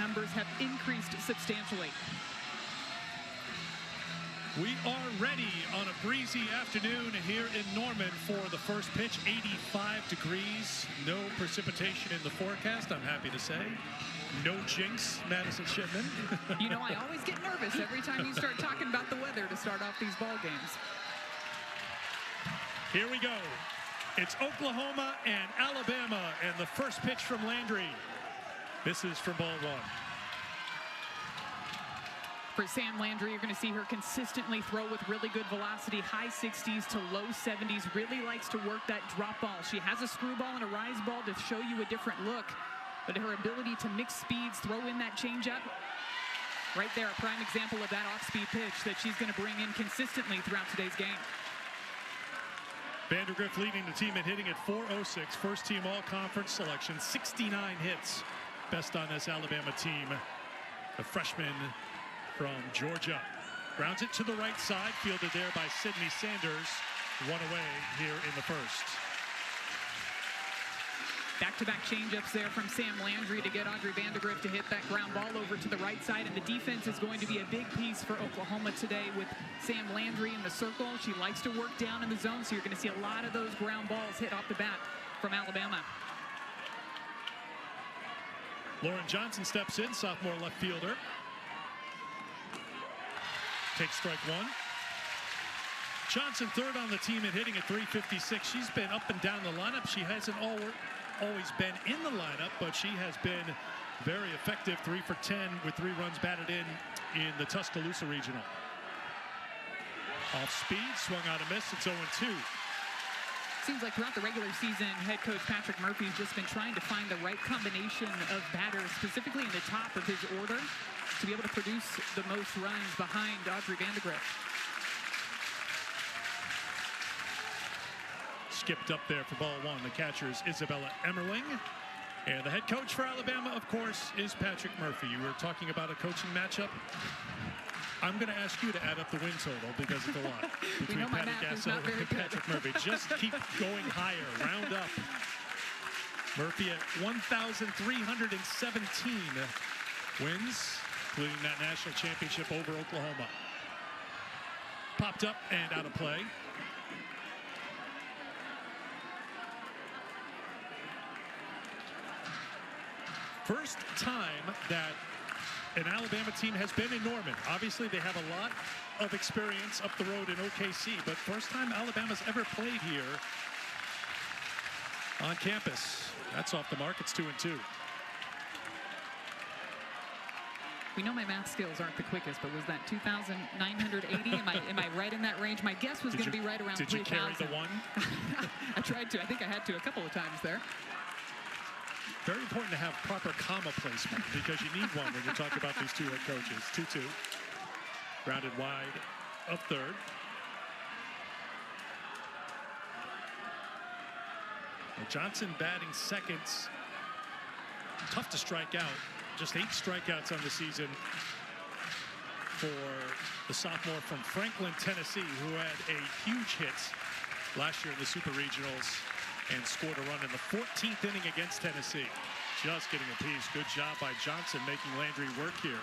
numbers have increased substantially. We are ready on a breezy afternoon here in Norman for the first pitch. 85 degrees, no precipitation in the forecast, I'm happy to say. No jinx, Madison Shipman. You know, I always get nervous every time you start talking about the weather to start off these ball games. Here we go. It's Oklahoma and Alabama, and the first pitch from Landry. This is for ball one. For Sam Landry, you're going to see her consistently throw with really good velocity, high 60s to low 70s. Really likes to work that drop ball. She has a screwball and a rise ball to show you a different look. But her ability to mix speeds, throw in that changeup, right there, a prime example of that off-speed pitch that she's going to bring in consistently throughout today's game. Vandergrift leading the team at hitting at .406. First team all-conference selection, 69 hits. Best on this Alabama team. The freshman from Georgia. Grounds it to the right side, fielded there by Sydney Sanders. One away here in the first. Back-to-back changeups there from Sam Landry to get Audrey Vandergrift to hit that ground ball over to the right side. And the defense is going to be a big piece for Oklahoma today with Sam Landry in the circle. She likes to work down in the zone, so you're going to see a lot of those ground balls hit off the bat from Alabama. Lauren Johnson steps in, sophomore left fielder. Takes strike one. Johnson third on the team and hitting at .356. She's been up and down the lineup. She hasn't always been in the lineup, but she has been very effective. 3 for 10 with 3 runs batted in the Tuscaloosa Regional. Off speed, swung out a miss. It's 0-2. Seems like throughout the regular season, head coach Patrick Murphy's just been trying to find the right combination of batters, specifically in the top of his order, to be able to produce the most runs behind Audrey Vandergrift. Skipped up there for ball one. The catcher is Isabella Emmerling. And the head coach for Alabama, of course, is Patrick Murphy. You were talking about a coaching matchup. I'm going to ask you to add up the win total because it's a lot between Patty Gasso and Patrick Murphy. Just keep going higher. Round up. Murphy at 1,317 wins, including that national championship over Oklahoma. Popped up and out of play. First time that an Alabama team has been in Norman. Obviously, they have a lot of experience up the road in OKC, but first time Alabama's ever played here on campus. That's off the mark. It's 2-2. We know my math skills aren't the quickest, but was that 2,980? Am I right in that range? My guess was going to be right around 3,000. Did you carry the one? I tried to. I think I had to a couple of times there. Very important to have proper comma placement because you need one when you talk about these two head coaches. 2-2. Grounded wide of third. Well, Johnson batting seconds. Tough to strike out. Just 8 strikeouts on the season for the sophomore from Franklin, Tennessee, who had a huge hit last year in the Super Regionals and scored a run in the 14th inning against Tennessee. Just getting a piece. Good job by Johnson making Landry work here.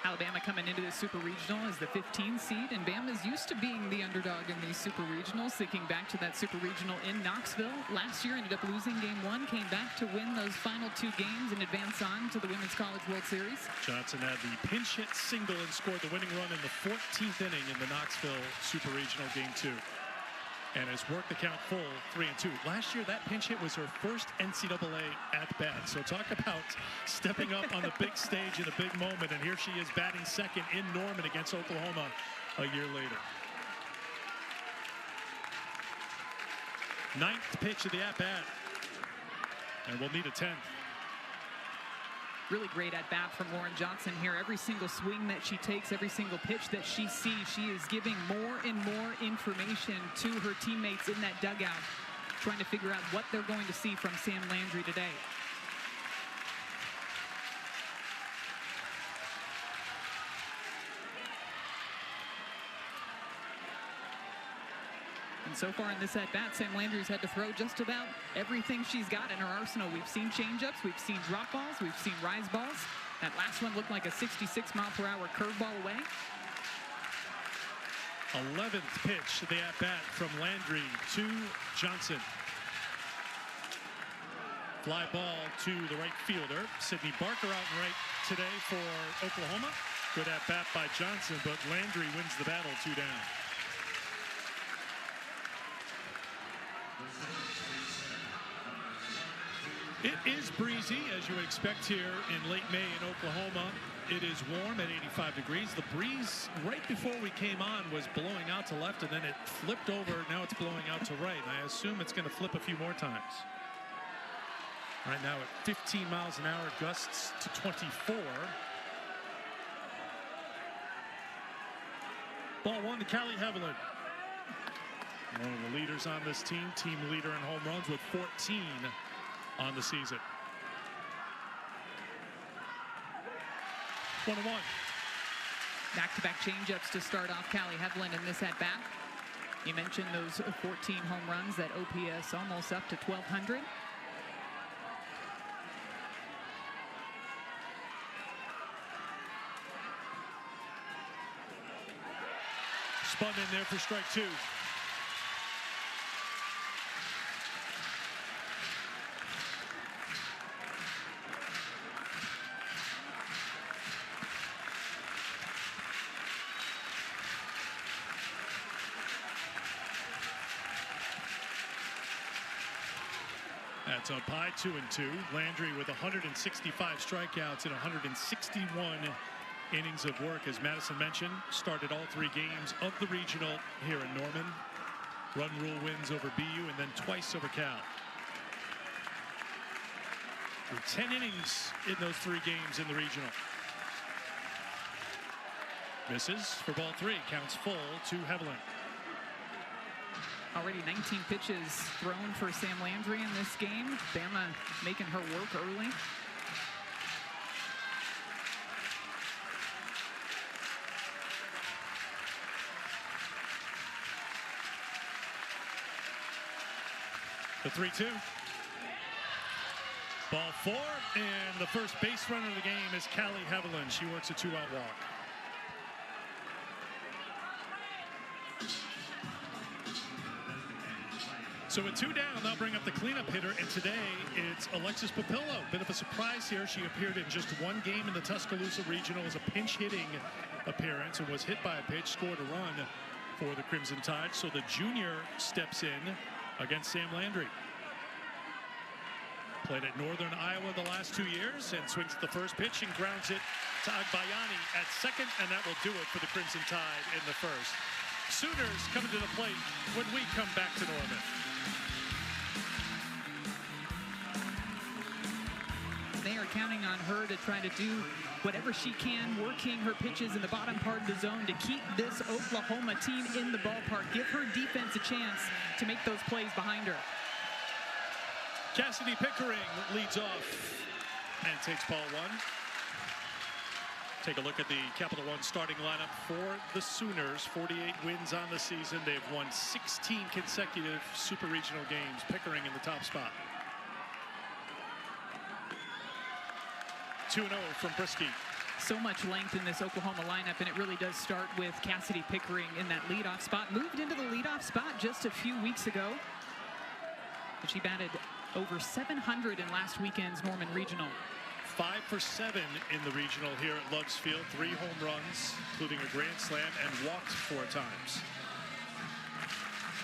Alabama coming into the Super Regional as the 15 seed, and Bama's used to being the underdog in these Super Regionals, thinking back to that Super Regional in Knoxville. Last year ended up losing game 1, came back to win those final 2 games and advance on to the Women's College World Series. Johnson had the pinch hit single and scored the winning run in the 14th inning in the Knoxville Super Regional game 2. And has worked the count full, 3-2. Last year, that pinch hit was her first NCAA at-bat. So talk about stepping up on the big stage in a big moment. And here she is batting second in Norman against Oklahoma a year later. 9th pitch of the at-bat. And we'll need a 10th. Really great at-bat from Lauren Johnson here. Every single swing that she takes, every single pitch that she sees, she is giving more and more information to her teammates in that dugout, trying to figure out what they're going to see from Sam Landry today. And so far in this at-bat, Sam Landry's had to throw just about everything she's got in her arsenal. We've seen changeups, we've seen drop balls, we've seen rise balls. That last one looked like a 66-mile-per-hour curveball away. 11th pitch of the at-bat from Landry to Johnson. Fly ball to the right fielder. Sydney Barker out in right today for Oklahoma. Good at-bat by Johnson, but Landry wins the battle 2 down. It is breezy, as you would expect here in late May in Oklahoma. It is warm at 85 degrees. The breeze right before we came on was blowing out to left, and then it flipped over. Now it's blowing out to right. And I assume it's going to flip a few more times. Right now at 15 miles an hour, gusts to 24. Ball 1 to Callie Heveland. One of the leaders on this team leader in home runs with 14 on the season. 1-1. Back-to-back changeups to start off Callie Heveland in this at-bat. You mentioned those 14 home runs, that OPS almost up to 1,200. Spun in there for strike 2. That's up high, 2-2. Landry with 165 strikeouts and 161 innings of work, as Madison mentioned. Started all 3 games of the regional here in Norman. Run rule wins over BU and then twice over Cal. With 10 innings in those 3 games in the regional. Misses for ball 3. Counts full to Heveland. Already 19 pitches thrown for Sam Landry in this game. Bama making her work early. The 3-2. Ball 4, and the first base runner of the game is Callie Heveland. She works a 2-out walk. So with 2 down, they'll bring up the cleanup hitter, and today it's Alexis Papillo. Bit of a surprise here. She appeared in just 1 game in the Tuscaloosa Regional as a pinch hitting appearance and was hit by a pitch, scored a run for the Crimson Tide. So the junior steps in against Sam Landry. Played at Northern Iowa the last 2 years and swings at the first pitch and grounds it to Agbayani at second, and that will do it for the Crimson Tide in the first. Sooners coming to the plate when we come back to Norman. They are counting on her to try to do whatever she can, working her pitches in the bottom part of the zone to keep this Oklahoma team in the ballpark. Give her defense a chance to make those plays behind her. Cassidy Pickering leads off and takes ball 1. Take a look at the Capital One starting lineup for the Sooners. 48 wins on the season. They've won 16 consecutive super regional games. Pickering in the top spot. 2-0 from Brisky. So much length in this Oklahoma lineup, and it really does start with Cassidy Pickering in that leadoff spot. Moved into the leadoff spot just a few weeks ago. But she batted over 700 in last weekend's Norman Regional. 5 for 7 in the regional here at Loves Field. 3 home runs, including a grand slam, and walked 4 times.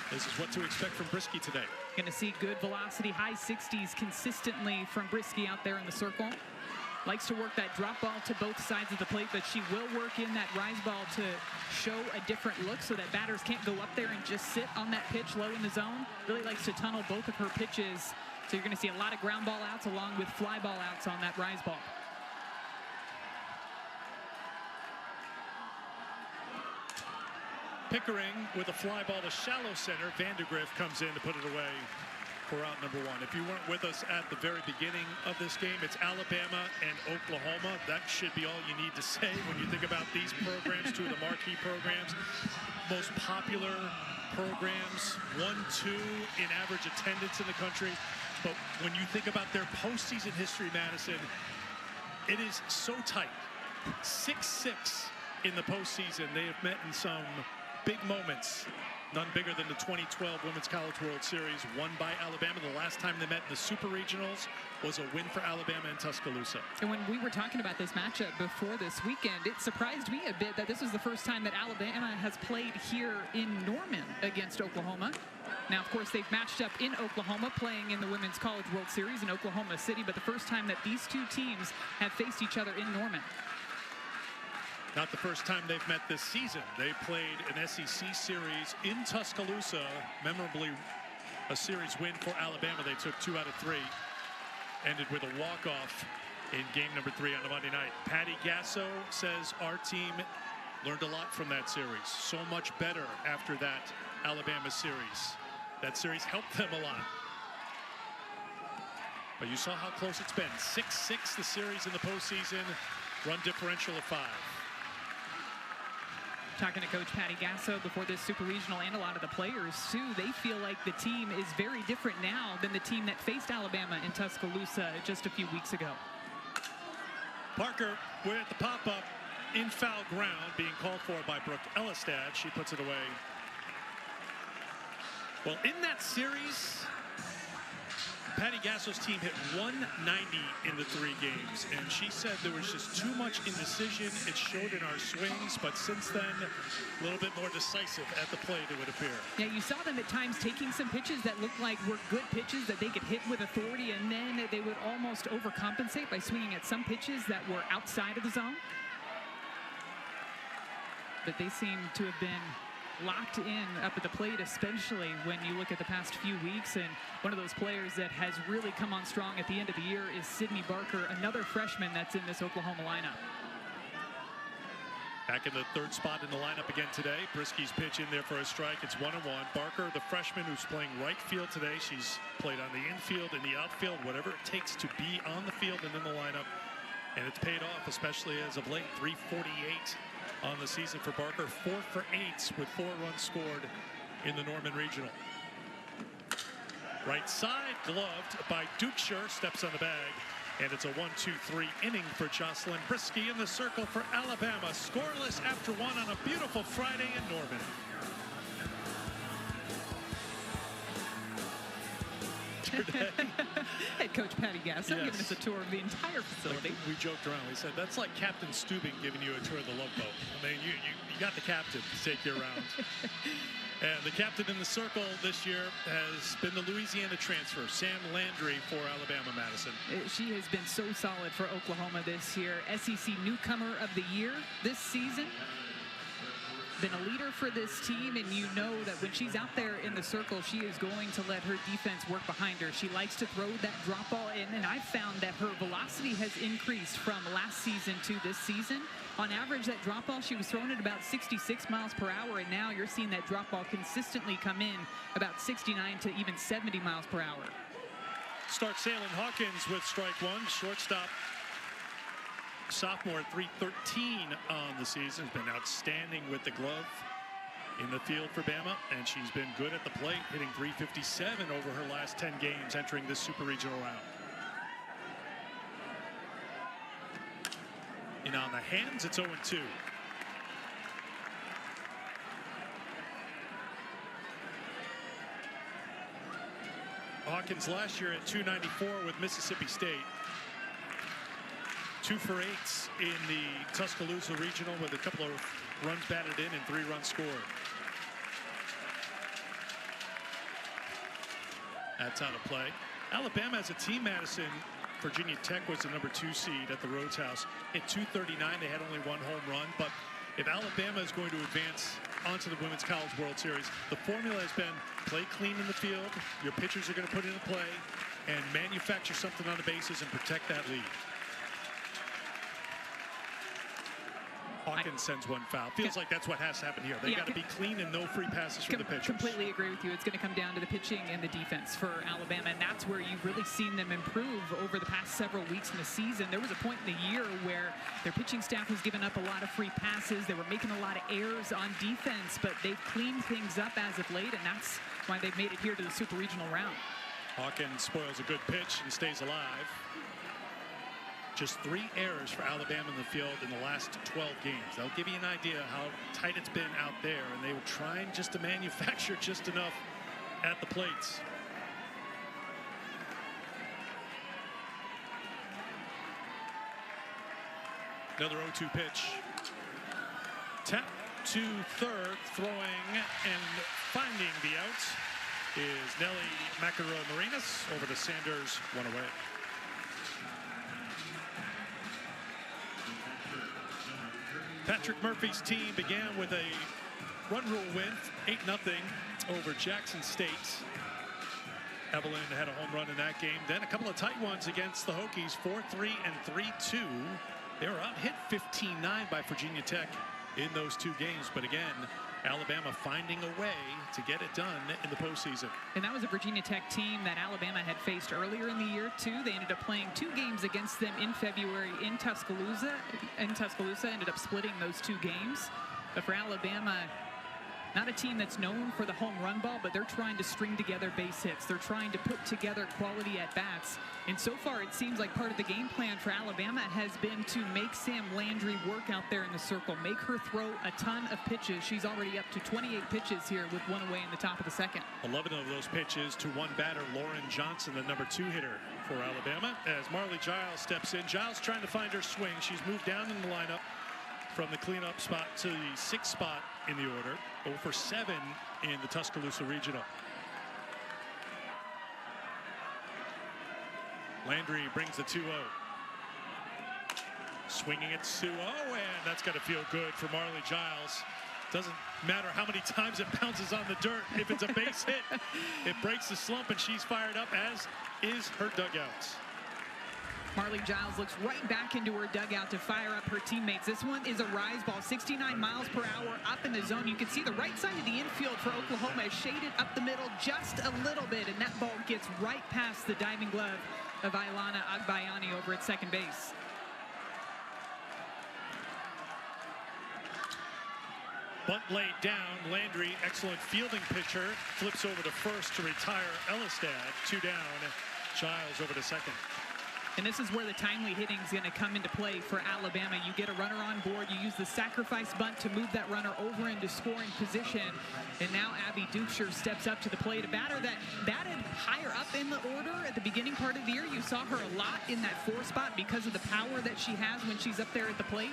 This is what to expect from Brisky today. Going to see good velocity, high 60s consistently from Brisky out there in the circle. Likes to work that drop ball to both sides of the plate, but she will work in that rise ball to show a different look so that batters can't go up there and just sit on that pitch low in the zone. Really likes to tunnel both of her pitches. So you're going to see a lot of ground ball outs along with fly ball outs on that rise ball. Pickering with a fly ball to shallow center. Vandergriff comes in to put it away for round number one. If you weren't with us at the very beginning of this game, it's Alabama and Oklahoma. That should be all you need to say when you think about these programs, two of the marquee programs, most popular programs, 1-2 in average attendance in the country. But when you think about their postseason history, Madison, it is so tight. 6-6 in the postseason. They have met in some big moments. None bigger than the 2012 Women's College World Series, won by Alabama. The last time they met in the Super Regionals was a win for Alabama in Tuscaloosa. And when we were talking about this matchup before this weekend, it surprised me a bit that this was the first time that Alabama has played here in Norman against Oklahoma. Now, of course, they've matched up in Oklahoma, playing in the Women's College World Series in Oklahoma City, but the first time that these two teams have faced each other in Norman. Not the first time they've met this season. They played an SEC series in Tuscaloosa, memorably a series win for Alabama. They took 2 out of 3, ended with a walk-off in game number 3 on the Monday night. Patty Gasso says our team learned a lot from that series. So much better after that Alabama series. That series helped them a lot. But you saw how close it's been. 6-6 the series in the postseason, run differential of 5. Talking to Coach Patty Gasso before this Super Regional, and a lot of the players too, they feel like the team is very different now than the team that faced Alabama in Tuscaloosa just a few weeks ago. Parker, we're at the pop-up in foul ground, being called for by Brooke Ellistad. She puts it away. Well, in that series, Patty Gasso's team hit 190 in the 3 games, and she said there was just too much indecision. It showed in our swings, but since then, a little bit more decisive at the plate, it would appear. Yeah, you saw them at times taking some pitches that looked like were good pitches that they could hit with authority, and then they would almost overcompensate by swinging at some pitches that were outside of the zone. But they seem to have been locked in up at the plate, especially when you look at the past few weeks. And one of those players that has really come on strong at the end of the year is Sydney Barker, another freshman that's in this Oklahoma lineup. Back in the 3rd spot in the lineup again today. Brisky's pitch in there for a strike. It's 1-1. Barker, the freshman who's playing right field today. She's played on the infield and the outfield, whatever it takes to be on the field and in the lineup. And it's paid off, especially as of late. 348 on the season for Barker. 4 for 8 with 4 runs scored in the Norman Regional. Right side, gloved by Dukeshire, steps on the bag. And it's a 1-2-3 inning for Jocelyn Brisky in the circle for Alabama. Scoreless after 1 on a beautiful Friday in Norman. Head Coach Patty Gasso giving us a tour of the entire facility. We joked around. We said, that's like Captain Steubing giving you a tour of the Love Boat. I mean, you got the captain to take you around. And the captain in the circle this year has been the Louisiana transfer, Sam Landry, for Alabama, Madison. She has been so solid for Oklahoma this year. SEC Newcomer of the Year this season. Been a leader for this team, and you know that when she's out there in the circle, she is going to let her defense work behind her. She likes to throw that drop ball in, and I've found that her velocity has increased from last season to this season. On average, that drop ball, she was throwing at about 66 miles per hour, and now you're seeing that drop ball consistently come in about 69 to even 70 miles per hour. Start Salem Hawkins with strike 1. Shortstop, sophomore, 313 on the season. Has been outstanding with the glove in the field for Bama, and she's been good at the plate, hitting 357 over her last 10 games entering this Super Regional round. And on the hands, it's 0-2. Hawkins last year at 294 with Mississippi State. 2 for 8 in the Tuscaloosa Regional with a couple of runs batted in and 3 runs scored. That's out of play. Alabama as a team, Madison. Virginia Tech was the number 2 seed at the Rhodes House. At 239, they had only 1 home run. But if Alabama is going to advance onto the Women's College World Series, the formula has been play clean in the field. Your pitchers are going to put into play and manufacture something on the bases and protect that lead. Hawkins sends one foul. Feels like that's what has to happen here. They got to be clean and no free passes from the pitchers. Completely agree with you. It's going to come down to the pitching and the defense for Alabama, and that's where you've really seen them improve over the past several weeks in the season. There was a point in the year where their pitching staff was giving up a lot of free passes. They were making a lot of errors on defense, but they've cleaned things up as of late, and that's why they've made it here to the Super Regional round. Hawkins spoils a good pitch and stays alive. Just 3 errors for Alabama in the field in the last 12 games. That'll give you an idea how tight it's been out there, and they were trying just to manufacture just enough at the plates. Another 0-2 pitch. Tap to third, throwing and finding the out is Nelly Macaroni-Marinas over to Sanders, 1 away. Patrick Murphy's team began with a run rule win, 8-0 over Jackson State. Evelyn had a home run in that game. Then a couple of tight ones against the Hokies, 4-3 and 3-2. They were out hit 15-9 by Virginia Tech in those 2 games. But again, Alabama finding a way to get it done in the postseason. And that was a Virginia Tech team that Alabama had faced earlier in the year, too. They ended up playing 2 games against them in February in Tuscaloosa. Ended up splitting those 2 games. But for Alabama, not a team that's known for the home run ball, but they're trying to string together base hits. They're trying to put together quality at-bats. And so far, it seems like part of the game plan for Alabama has been to make Sam Landry work out there in the circle, make her throw a ton of pitches. She's already up to 28 pitches here with 1 away in the top of the second. 11 of those pitches to one batter, Lauren Johnson, the number 2 hitter for Alabama. As Marley Giles steps in, Giles trying to find her swing. She's moved down in the lineup from the cleanup spot to the 6th spot in the order. 0 for 7 in the Tuscaloosa Regional. Landry brings the 2-0. Swinging it 2-0, and that's got to feel good for Marley Giles. Doesn't matter how many times it bounces on the dirt. If it's a base hit, it breaks the slump, and she's fired up, as is her dugout. Marley Giles looks right back into her dugout to fire up her teammates. This one is a rise ball, 69 miles per hour up in the zone. You can see the right side of the infield for Oklahoma is shaded up the middle just a little bit, and that ball gets right past the diving glove of Ailana Agbayani over at second base. Bunt laid down. Landry, excellent fielding pitcher, flips over to first to retire Elistad. 2 down. Giles over to second. And this is where the timely hitting is going to come into play for Alabama. You get a runner on board. You use the sacrifice bunt to move that runner over into scoring position. And now Abby Duchscher steps up to the plate. A batter that batted higher up in the order at the beginning part of the year. You saw her a lot in that 4 spot because of the power that she has when she's up there at the plate.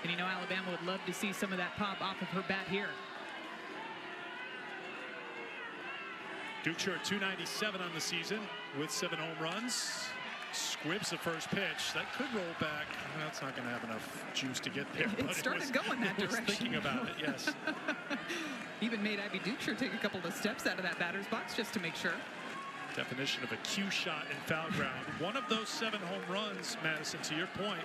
And you know Alabama would love to see some of that pop off of her bat here. Duchscher 297 on the season with 7 home runs. Squibs the first pitch. That could roll back. That's not going to have enough juice to get there. It started going that direction. Thinking about it, yes. Even made Abby Duchscher take a couple of steps out of that batter's box just to make sure. Definition of a cue shot in foul ground. One of those 7 home runs, Madison, to your point,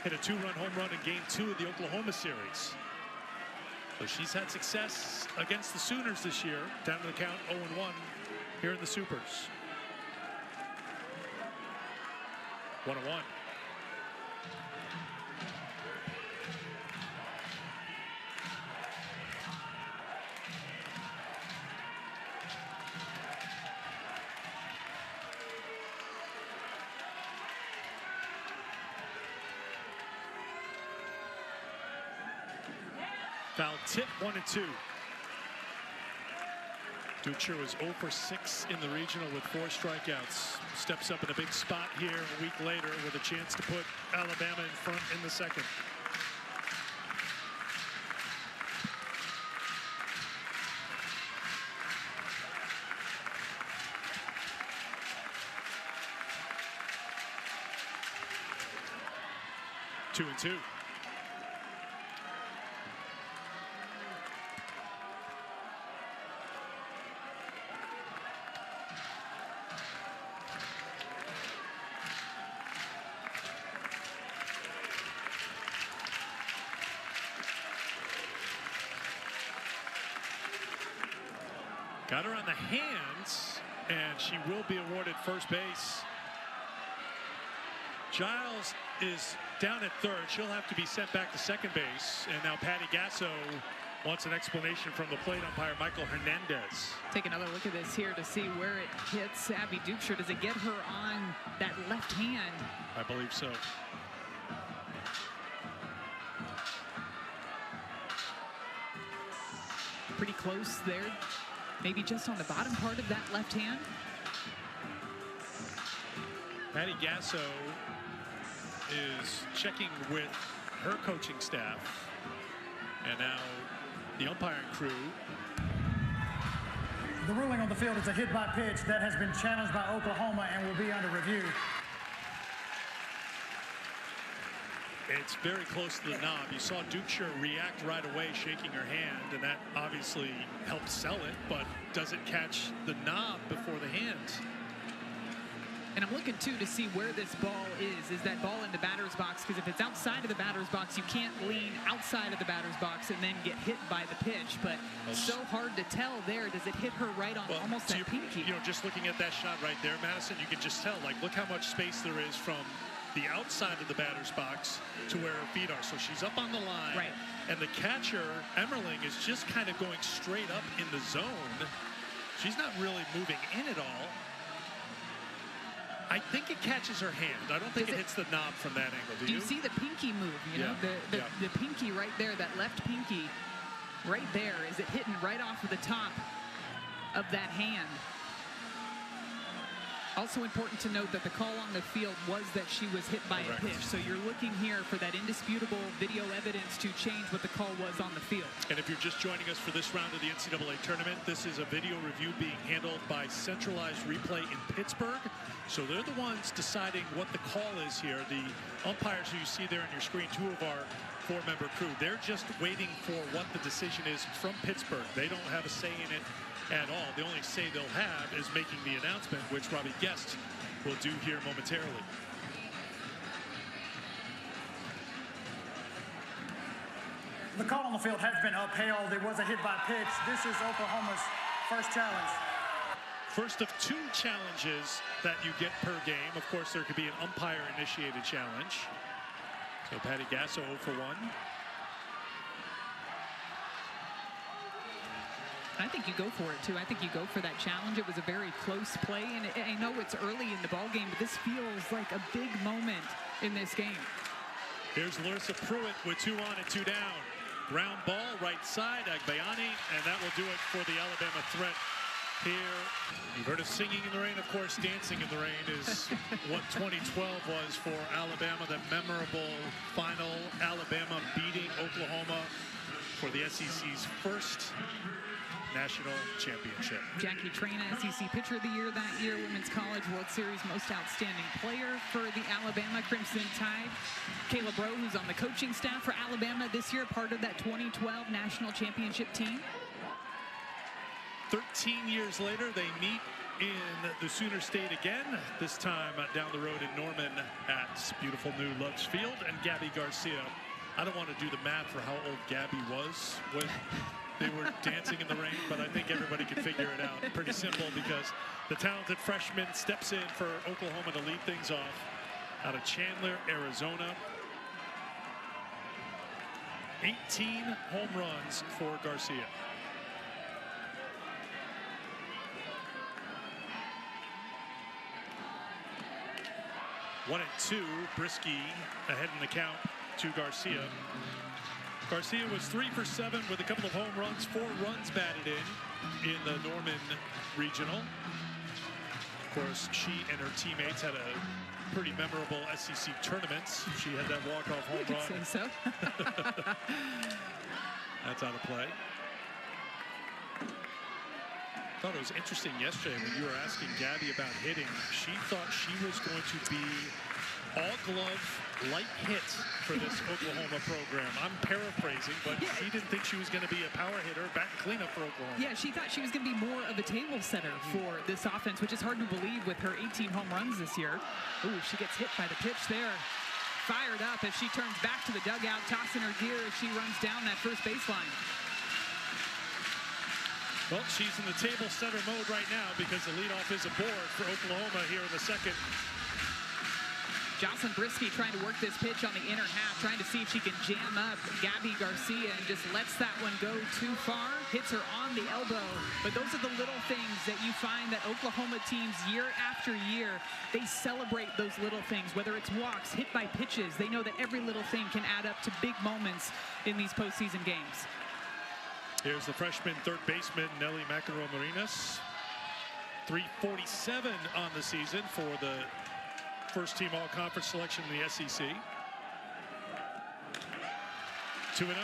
hit a 2-run home run in game 2 of the Oklahoma series. So she's had success against the Sooners this year, down to the count 0-1 here in the Supers. 1-1. Foul tip, 1-2. Duchscher was 0 for 6 in the regional with 4 strikeouts. Steps up in a big spot here a week later with a chance to put Alabama in front in the second. Two and 2. Got her on the hands, and she will be awarded first base. Giles is down at third. She'll have to be sent back to second base. And now Patty Gasso wants an explanation from the plate umpire, Michael Hernandez. Take another look at this here to see where it hits Abby Dukeshire. Does it get her on that left hand? I believe so. Pretty close there. Maybe just on the bottom part of that left hand. Patty Gasso is checking with her coaching staff. And now the umpiring crew. The ruling on the field is a hit by pitch that has been challenged by Oklahoma and will be under review. It's very close to the knob. You saw Dukeshire react right away, shaking her hand, and that obviously helped sell it, but does it catch the knob before the hand? And I'm looking, too, to see where this ball is. Is that ball in the batter's box? Because if it's outside of the batter's box, you can't lean outside of the batter's box and then get hit by the pitch. But so hard to tell there. Does it hit her right on almost that pinky? You know, just looking at that shot right there, Madison, you can just tell, like, look how much space there is from the outside of the batter's box to where her feet are. So she's up on the line. Right. And the catcher, Emmerling, is just kind of going straight up in the zone. She's not really moving in at all. I think it catches her hand. I don't think it hits the knob from that angle. Do you? Do you see the pinky move? You know, the pinky right there, that left pinky right there. Is it hitting right off of the top of that hand? Also important to note that the call on the field was that she was hit by a pitch. So you're looking here for that indisputable video evidence to change what the call was on the field. And if you're just joining us for this round of the NCAA tournament, this is a video review being handled by Centralized Replay in Pittsburgh. So they're the ones deciding what the call is here. The umpires who you see there on your screen, two of our four-member crew, they're just waiting for what the decision is from Pittsburgh. They don't have a say in it at all. The only say they'll have is making the announcement, which Robbie Guest will do here momentarily. The call on the field has been upheld. It was a hit by pitch. This is Oklahoma's first challenge. First of two challenges that you get per game. Of course, there could be an umpire-initiated challenge. So Patty Gasso 0 for 1. I think you go for it, too. I think you go for that challenge. It was a very close play, and I know it's early in the ball game, but this feels like a big moment in this game. Here's Larissa Pruitt with 2 on and 2 down. Ground ball, right side, Agbayani, and that will do it for the Alabama threat here. You've heard of singing in the rain. Of course, dancing in the rain is what 2012 was for Alabama, the memorable final. Alabama beating Oklahoma for the SEC's first national championship. Jackie Traina, SEC Pitcher of the Year that year, Women's College World Series Most Outstanding Player for the Alabama Crimson Tide. Kayla Bro, who's on the coaching staff for Alabama this year, part of that 2012 national championship team. 13 years later, they meet in the Sooner State again, this time down the road in Norman at beautiful new Love's Field. And Gabby Garcia, I don't want to do the math for how old Gabby was when they were dancing in the rain, but I think everybody can figure it out. Pretty simple, because the talented freshman steps in for Oklahoma to lead things off out of Chandler, Arizona. 18 home runs for Garcia. One and 2, Brisky ahead in the count to Garcia. Garcia was 3 for 7 with a couple of home runs, 4 runs batted in the Norman Regional. Of course, she and her teammates had a pretty memorable SEC tournaments. She had that walk-off home run. I could say so. That's out of play. I thought it was interesting yesterday when you were asking Gabby about hitting. She thought she was going to be all-glove light hit for this Oklahoma program. I'm paraphrasing, but she didn't think she was going to be a power hitter, back cleanup for Oklahoma. Yeah, she thought she was going to be more of a table setter for this offense, which is hard to believe with her 18 home runs this year. Ooh, she gets hit by the pitch there. Fired up as she turns back to the dugout, tossing her gear as she runs down that first baseline. Well, she's in the table setter mode right now because the leadoff is aboard for Oklahoma here in the second. Jocelyn Brisky trying to work this pitch on the inner half, trying to see if she can jam up Gabby Garcia, and just lets that one go too far, hits her on the elbow. But those are the little things that you find that Oklahoma teams year after year, they celebrate those little things, whether it's walks, hit by pitches. They know that every little thing can add up to big moments in these postseason games. Here's the freshman third baseman, Nelly McEnroe-Marinas. 347 on the season for the first team all-conference selection in the SEC. 2-0.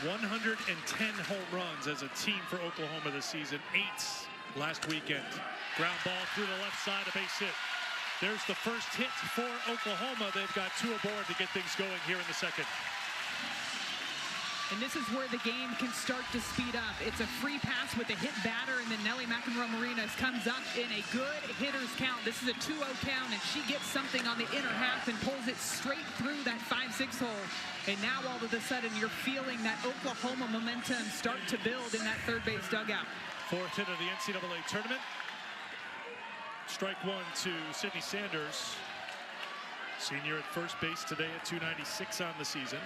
"110 home runs as a team for Oklahoma this season. 8 last weekend. Ground ball through the left side, a base hit. There's the first hit for Oklahoma. They've got 2 aboard to get things going here in the second. And this is where the game can start to speed up. It's a free pass with a hit batter, and then Nelly McEnroe-Marinas comes up in a good hitter's count. This is a 2-0 count, and she gets something on the inner half and pulls it straight through that 5-6 hole. And now all of a sudden you're feeling that Oklahoma momentum start to build in that third base dugout. 4th hit of the NCAA tournament. Strike 1 to Sydney Sanders. Senior at first base today at 296 on the season.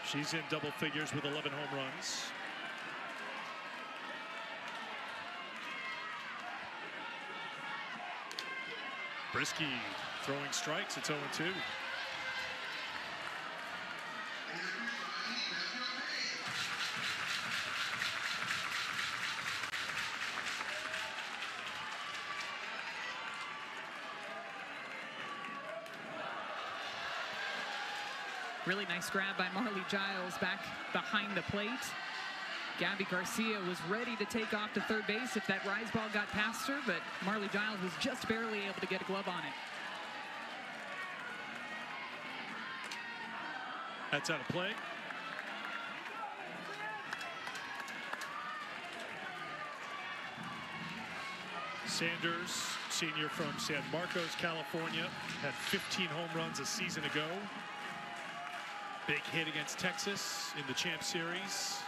She's in double figures with 11 home runs. Brisky throwing strikes. It's 0-2. Really nice grab by Marley Giles back behind the plate. Gabby Garcia was ready to take off to third base if that rise ball got past her, but Marley Giles was just barely able to get a glove on it. That's out of play. Sanders, senior from San Marcos, California, had 15 home runs a season ago. Big hit against Texas in the Champ Series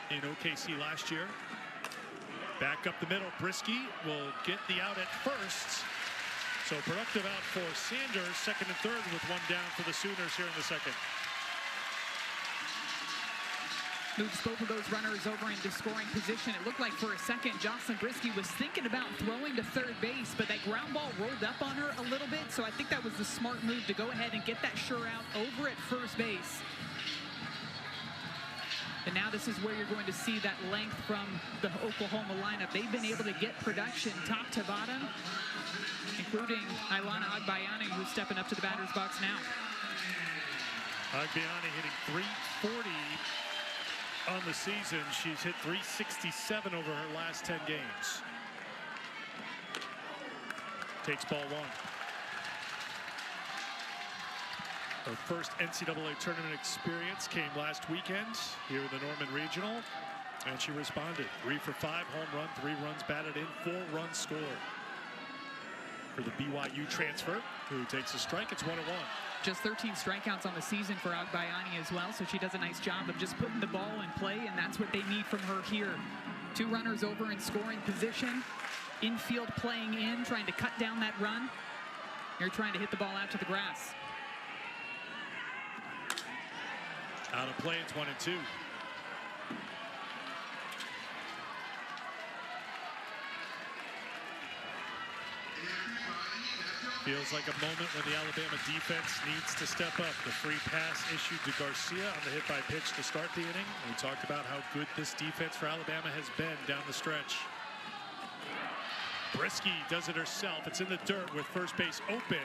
in OKC last year. Back up the middle, Brisky will get the out at first. So productive out for Sanders, second and third with 1 down for the Sooners here in the second. Moves both of those runners over into scoring position. It looked like for a second Jocelyn Brisky was thinking about throwing to third base, but that ground ball rolled up on her a little bit, so I think that was the smart move to go ahead and get that sure out over at first base. And now this is where you're going to see that length from the Oklahoma lineup. They've been able to get production top to bottom, including Ilana Agbayani, who's stepping up to the batter's box now. Agbayani hitting .340 on the season. She's hit .367 over her last 10 games. Takes ball 1. Her first NCAA tournament experience came last weekend here in the Norman Regional, and she responded. 3 for 5, home run, 3 runs batted in, 4 runs scored. For the BYU transfer, who takes a strike, it's 1-1. Just 13 strikeouts on the season for Agbayani as well, so she does a nice job of just putting the ball in play, and that's what they need from her here. 2 runners over in scoring position, infield playing in, trying to cut down that run. You're trying to hit the ball out to the grass. Out of play, it's 1-2. Feels like a moment when the Alabama defense needs to step up. The free pass issued to Garcia on the hit by pitch to start the inning. We talked about how good this defense for Alabama has been down the stretch. Brisky does it herself. It's in the dirt with first base open.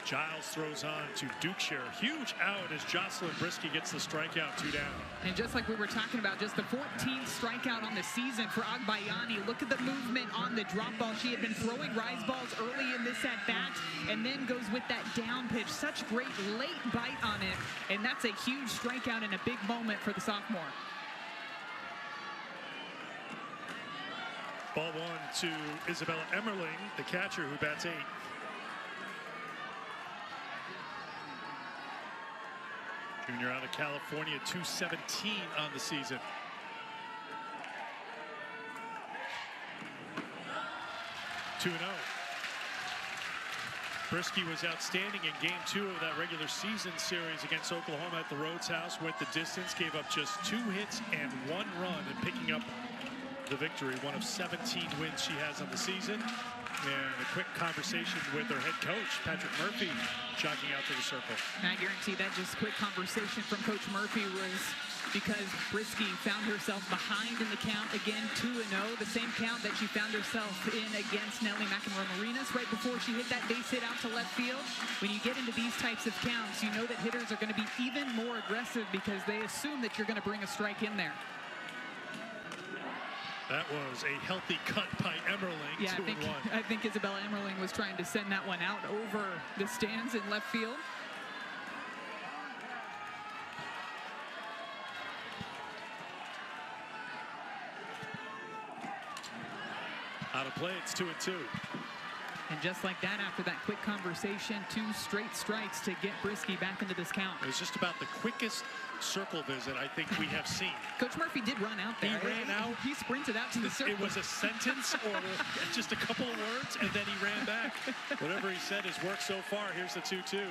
Giles throws on to Dukeshire. Huge out as Jocelyn Brisky gets the strikeout, 2 down. And just like we were talking about, just the 14th strikeout on the season for Agbayani. Look at the movement on the drop ball. She had been throwing rise balls early in this at bat and then goes with that down pitch. Such great late bite on it. And that's a huge strikeout and a big moment for the sophomore. Ball one to Isabella Emmerling, the catcher, who bats 8. Junior out of California, 217 on the season. Two 2-0. Brisky was outstanding in game 2 of that regular season series against Oklahoma at the Rhodes House. Went the distance, gave up just 2 hits and 1 run, and picking up the victory. One of 17 wins she has on the season. And a quick conversation with her head coach, Patrick Murphy, jogging out to the circle. And I guarantee that just quick conversation from Coach Murphy was because Brisky found herself behind in the count again, 2-0, the same count that she found herself in against Nelly McEnroe-Marinas right before she hit that base hit out to left field. When you get into these types of counts, you know that hitters are going to be even more aggressive because they assume that you're going to bring a strike in there. That was a healthy cut by Emmerling. Yeah, I think Isabella Emmerling was trying to send that one out over the stands in left field. Out of play, it's 2-2. And just like that, after that quick conversation, 2 straight strikes to get Brisky back into this count. It was just about the quickest circle visit I think we have seen. Coach Murphy did run out there. He ran out. He sprinted out to the circle. It was a sentence or just a couple of words, and then he ran back. Whatever he said has worked so far. Here's the 2-2.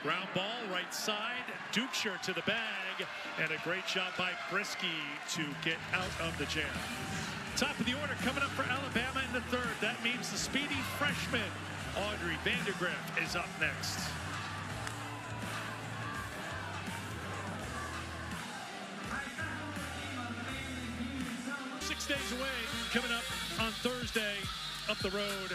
Ground ball, right side. Dukeshire to the bag, and a great job by Brisky to get out of the jam. Top of the order coming up for Alabama in the 3rd. That means the speedy freshman, Audrey Vandergrift, is up next. Days away, coming up on Thursday up the road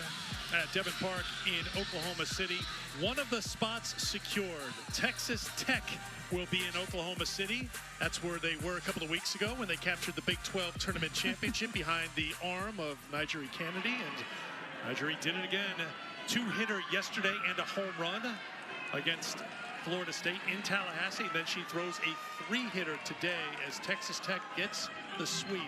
at Devon Park in Oklahoma City. One of the spots secured. Texas Tech will be in Oklahoma City. That's where they were a couple of weeks ago when they captured the Big 12 Tournament Championship behind the arm of Nigeri Kennedy. And Nigeri did it again. 2-hitter yesterday and a home run against Florida State in Tallahassee. Then she throws a 3-hitter today as Texas Tech gets the sweep.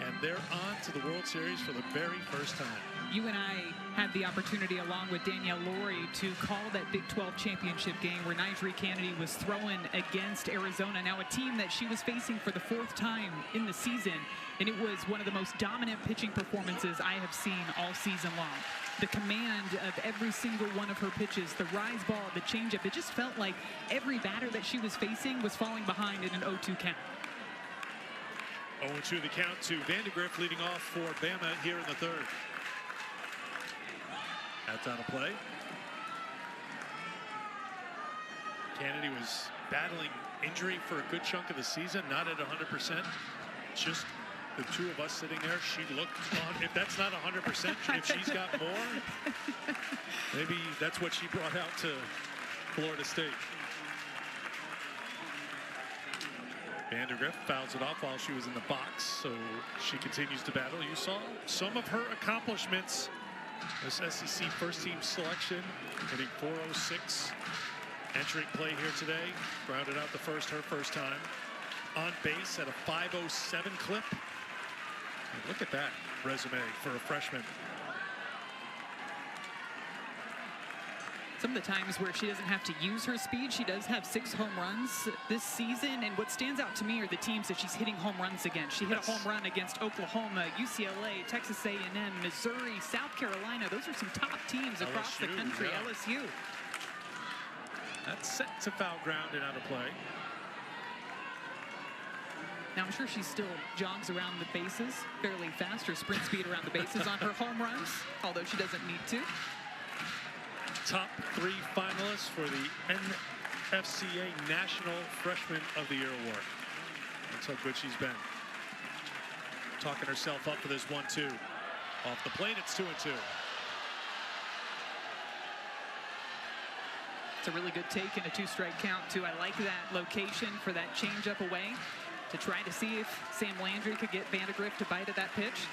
And they're on to the World Series for the very first time. You and I had the opportunity, along with Danielle Laurie, to call that Big 12 championship game where Nigeri Kennedy was throwing against Arizona. Now a team that she was facing for the 4th time in the season. And it was one of the most dominant pitching performances I have seen all season long. The command of every single one of her pitches, the rise ball, the changeup, it just felt like every batter that she was facing was falling behind in an 0-2 count. 0-2 the count to Vandergrift, leading off for Bama here in the 3rd. That's out of play. Kennedy was battling injury for a good chunk of the season, not at 100%. Just the 2 of us sitting there, she looked on. If that's not 100%, if she's got more, maybe that's what she brought out to Florida State. Vandergrift fouls it off while she was in the box, so she continues to battle. You saw some of her accomplishments. This SEC first-team selection, hitting .406. Entering play here today, grounded out her first time. On base at a .507 clip. And look at that resume for a freshman. Some of the times where she doesn't have to use her speed, she does have 6 home runs this season. And what stands out to me are the teams that she's hitting home runs against. She hit a home run against Oklahoma, UCLA, Texas A&M, Missouri, South Carolina. Those are some top teams across the country. Yeah. LSU. That's set to foul ground and out of play. Now, I'm sure she still jogs around the bases fairly fast, or sprint speed around the bases on her home runs, although she doesn't need to. Top 3 finalists for the NFCA National Freshman of the Year Award. That's how good she's been. Talking herself up for this 1-2. Off the plate, it's 2-2. It's a really good take in a 2-strike count, too. I like that location for that changeup away to try to see if Sam Landry could get Vandergrift to bite at that pitch.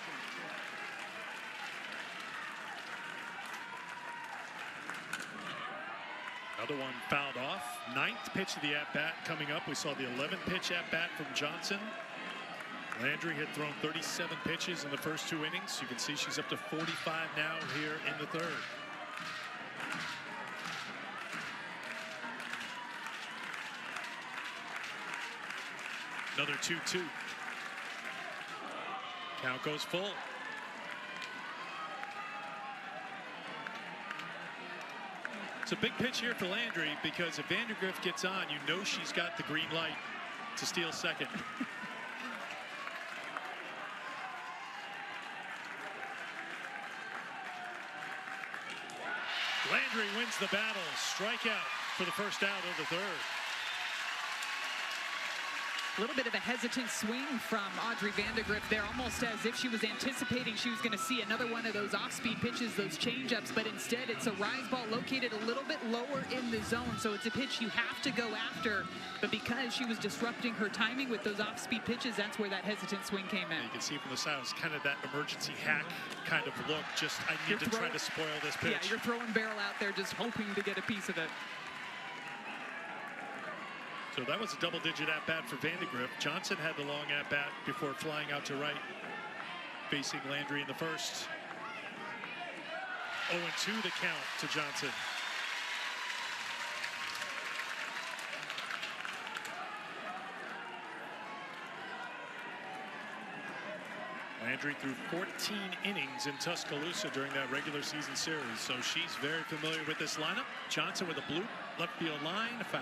Another one fouled off. 9th pitch of the at-bat coming up. We saw the 11th pitch at-bat from Johnson. Landry had thrown 37 pitches in the first 2 innings. You can see she's up to 45 now here in the third. Another 2-2. Count goes full. It's a big pitch here for Landry because if Vandergrift gets on, you know she's got the green light to steal second. Landry wins the battle. Strikeout for the first out of the third. A little bit of a hesitant swing from Audrey Vandergrift there, almost as if she was anticipating she was going to see another one of those off-speed pitches, those change-ups, but instead it's a rise ball located a little bit lower in the zone, so it's a pitch you have to go after, but because she was disrupting her timing with those off-speed pitches, that's where that hesitant swing came in. You can see from the side, it's kind of that emergency hack kind of look, just I need to try to spoil this pitch. Yeah, you're throwing barrel out there just hoping to get a piece of it. So that was a double-digit at-bat for Vandergrift. Johnson had the long at-bat before flying out to right, facing Landry in the first. 0-2 the count to Johnson. Landry threw 14 innings in Tuscaloosa during that regular season series, so she's very familiar with this lineup. Johnson with a bloop, left field line, a foul.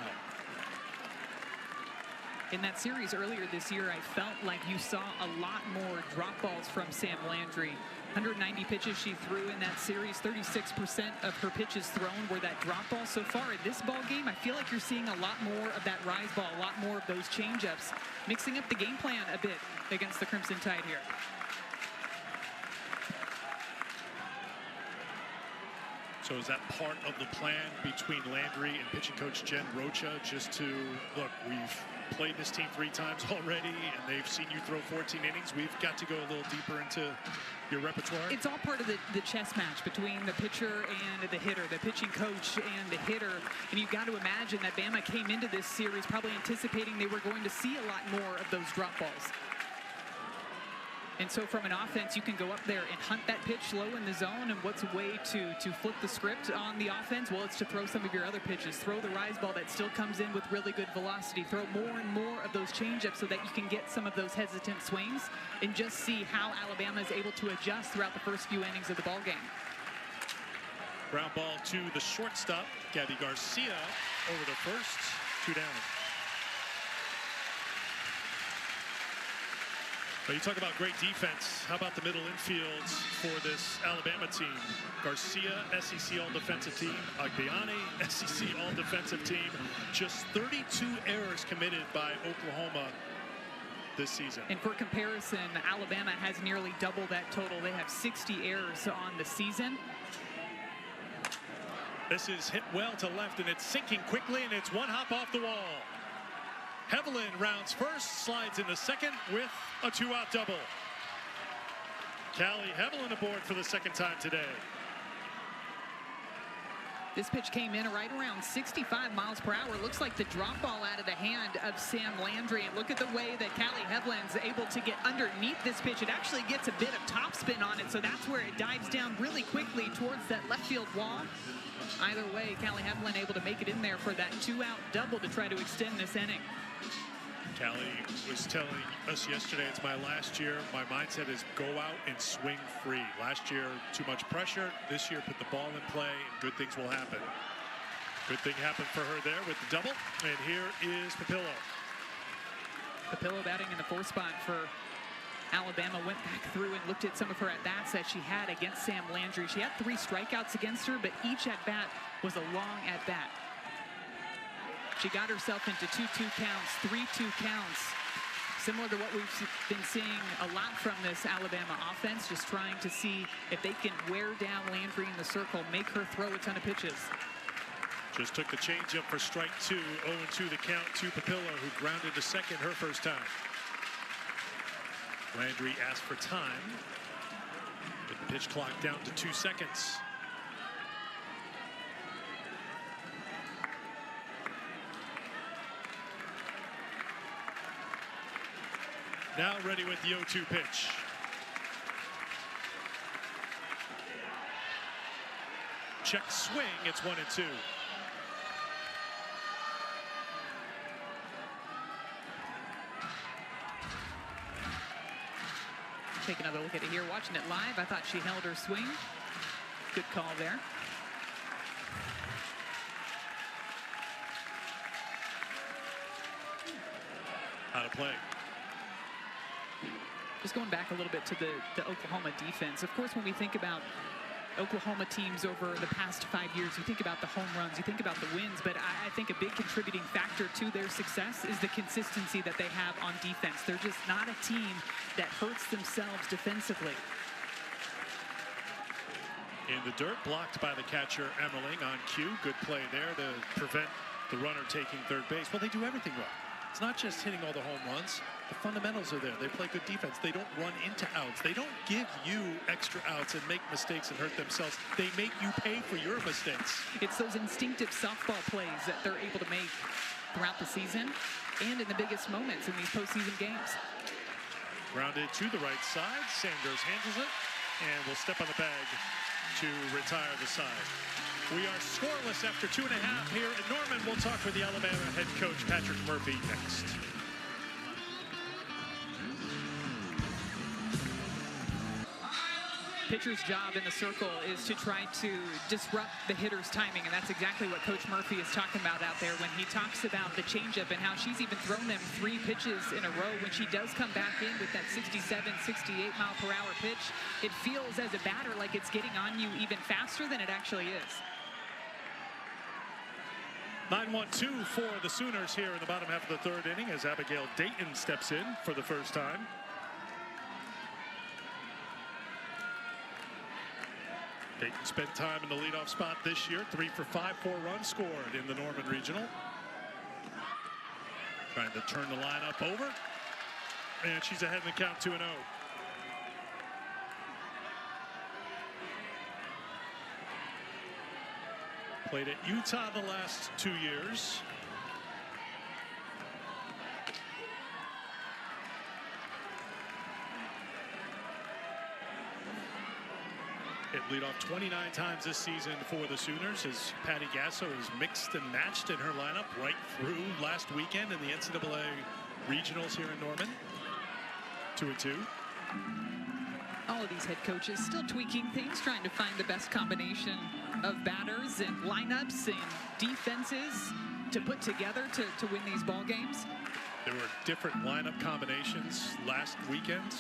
In that series earlier this year, I felt like you saw a lot more drop balls from Sam Landry. 190 pitches she threw in that series. 36% of her pitches thrown were that drop ball. So far in this ball game, I feel like you're seeing a lot more of that rise ball, a lot more of those changeups, mixing up the game plan a bit against the Crimson Tide here. So is that part of the plan between Landry and pitching coach Jen Rocha, just to, look, we've played this team 3 times already, and they've seen you throw 14 innings. We've got to go a little deeper into your repertoire? It's all part of the chess match between the pitcher and the hitter, the pitching coach and the hitter. And you've got to imagine that Bama came into this series probably anticipating they were going to see a lot more of those drop balls. And so from an offense, you can go up there and hunt that pitch low in the zone. And what's a way to flip the script on the offense? Well, it's to throw some of your other pitches. Throw the rise ball that still comes in with really good velocity. Throw more and more of those changeups so that you can get some of those hesitant swings and just see how Alabama is able to adjust throughout the first few innings of the ball game. Ground ball to the shortstop, Gabby Garcia, over the first, 2 down. Well, you talk about great defense. How about the middle infields for this Alabama team? Garcia, SEC All-Defensive Team. Agbayani, SEC All-Defensive Team. Just 32 errors committed by Oklahoma this season. And for comparison, Alabama has nearly double that total. They have 60 errors on the season. This is hit well to left, and it's sinking quickly, and it's one hop off the wall. Hevelin rounds first, slides into second with a 2-out double. Callie Hevelin aboard for the second time today. This pitch came in right around 65 miles per hour. Looks like the drop ball out of the hand of Sam Landry. And look at the way that Callie Hevelin's able to get underneath this pitch. It actually gets a bit of topspin on it, so that's where it dives down really quickly towards that left field wall. Either way, Callie Hevelin able to make it in there for that 2-out double to try to extend this inning. Callie was telling us yesterday, it's my last year. My mindset is go out and swing free. Last year, too much pressure. This year, put the ball in play, and good things will happen. Good thing happened for her there with the double. And here is Papillo. Papillo batting in the 4th spot for Alabama. Went back through and looked at some of her at-bats that she had against Sam Landry. She had 3 strikeouts against her, but each at-bat was a long at-bat. She got herself into 2-2 counts, 3-2 counts. Similar to what we've been seeing a lot from this Alabama offense, just trying to see if they can wear down Landry in the circle, make her throw a ton of pitches. Just took the changeup for strike 2, 0-2 the count to Papillo, who grounded to second her first time. Landry asked for time, with the pitch clock down to 2 seconds. Now ready with the 0-2 pitch. Check swing, it's 1-2. Take another look at it here. Watching it live, I thought she held her swing. Good call there. How to play. Just going back a little bit to the Oklahoma defense. Of course, when we think about Oklahoma teams over the past 5 years, you think about the home runs, you think about the wins, but I think a big contributing factor to their success is the consistency that they have on defense. They're just not a team that hurts themselves defensively. In the dirt, blocked by the catcher Emmerling on cue. Good play there to prevent the runner taking third base. Well, they do everything right. It's not just hitting all the home runs. The fundamentals are there. They play good defense. They don't run into outs. They don't give you extra outs and make mistakes and hurt themselves. They make you pay for your mistakes. It's those instinctive softball plays that they're able to make throughout the season and in the biggest moments in these postseason games. Grounded to the right side. Sanders handles it and will step on the bag to retire the side. We are scoreless after 2.5 here in Norman. We'll talk with the Alabama head coach Patrick Murphy next. Pitcher's job in the circle is to try to disrupt the hitter's timing, and that's exactly what Coach Murphy is talking about out there when he talks about the changeup and how she's even thrown them 3 pitches in a row. When she does come back in with that 67, 68-mile-per-hour pitch, it feels as a batter like it's getting on you even faster than it actually is. 9-1-2 for the Sooners here in the bottom half of the 3rd inning as Abigail Dayton steps in for the first time. Dayton spent time in the leadoff spot this year. 3 for 5, 4 runs scored in the Norman Regional. Trying to turn the lineup over. And she's ahead in the count 2-0. Played at Utah the last 2 years. Hit leadoff 29 times this season for the Sooners as Patty Gasso is mixed and matched in her lineup right through last weekend in the NCAA regionals here in Norman. 2-2. All of these head coaches still tweaking things, trying to find the best combination of batters and lineups and defenses to put together to win these ball games. There were different lineup combinations last weekend,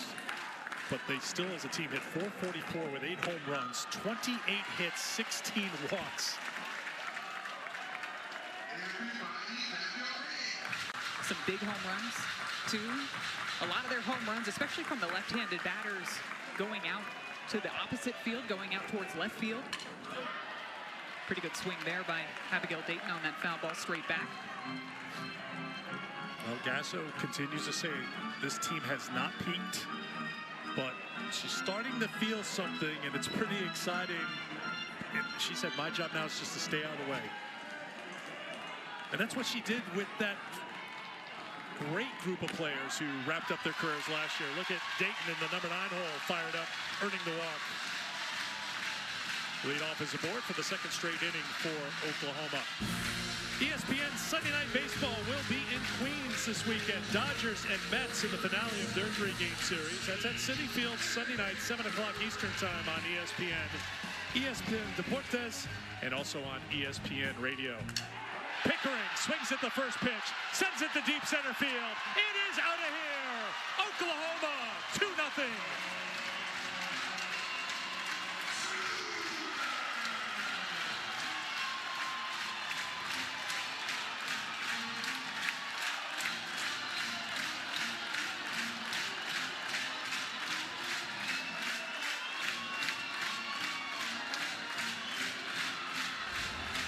but they still as a team hit 444 with 8 home runs, 28 hits, 16 walks. Some big home runs too. A lot of their home runs, especially from the left-handed batters, going out to the opposite field, going out towards left field. Pretty good swing there by Abigail Dayton on that foul ball straight back. Well, Gasso continues to say this team has not peaked, but she's starting to feel something, and it's pretty exciting. And she said, my job now is just to stay out of the way. And that's what she did with that great group of players who wrapped up their careers last year. Look at Dayton in the number 9 hole, fired up, earning the walk. Leadoff is aboard for the 2nd straight inning for Oklahoma. ESPN Sunday Night Baseball will be in Queens this weekend. Dodgers and Mets in the finale of their 3-game series. That's at Citi Field Sunday night, 7 o'clock Eastern time on ESPN, ESPN Deportes, and also on ESPN Radio. Pickering swings at the first pitch, sends it to deep center field. It is out of here. Oklahoma, 2-0.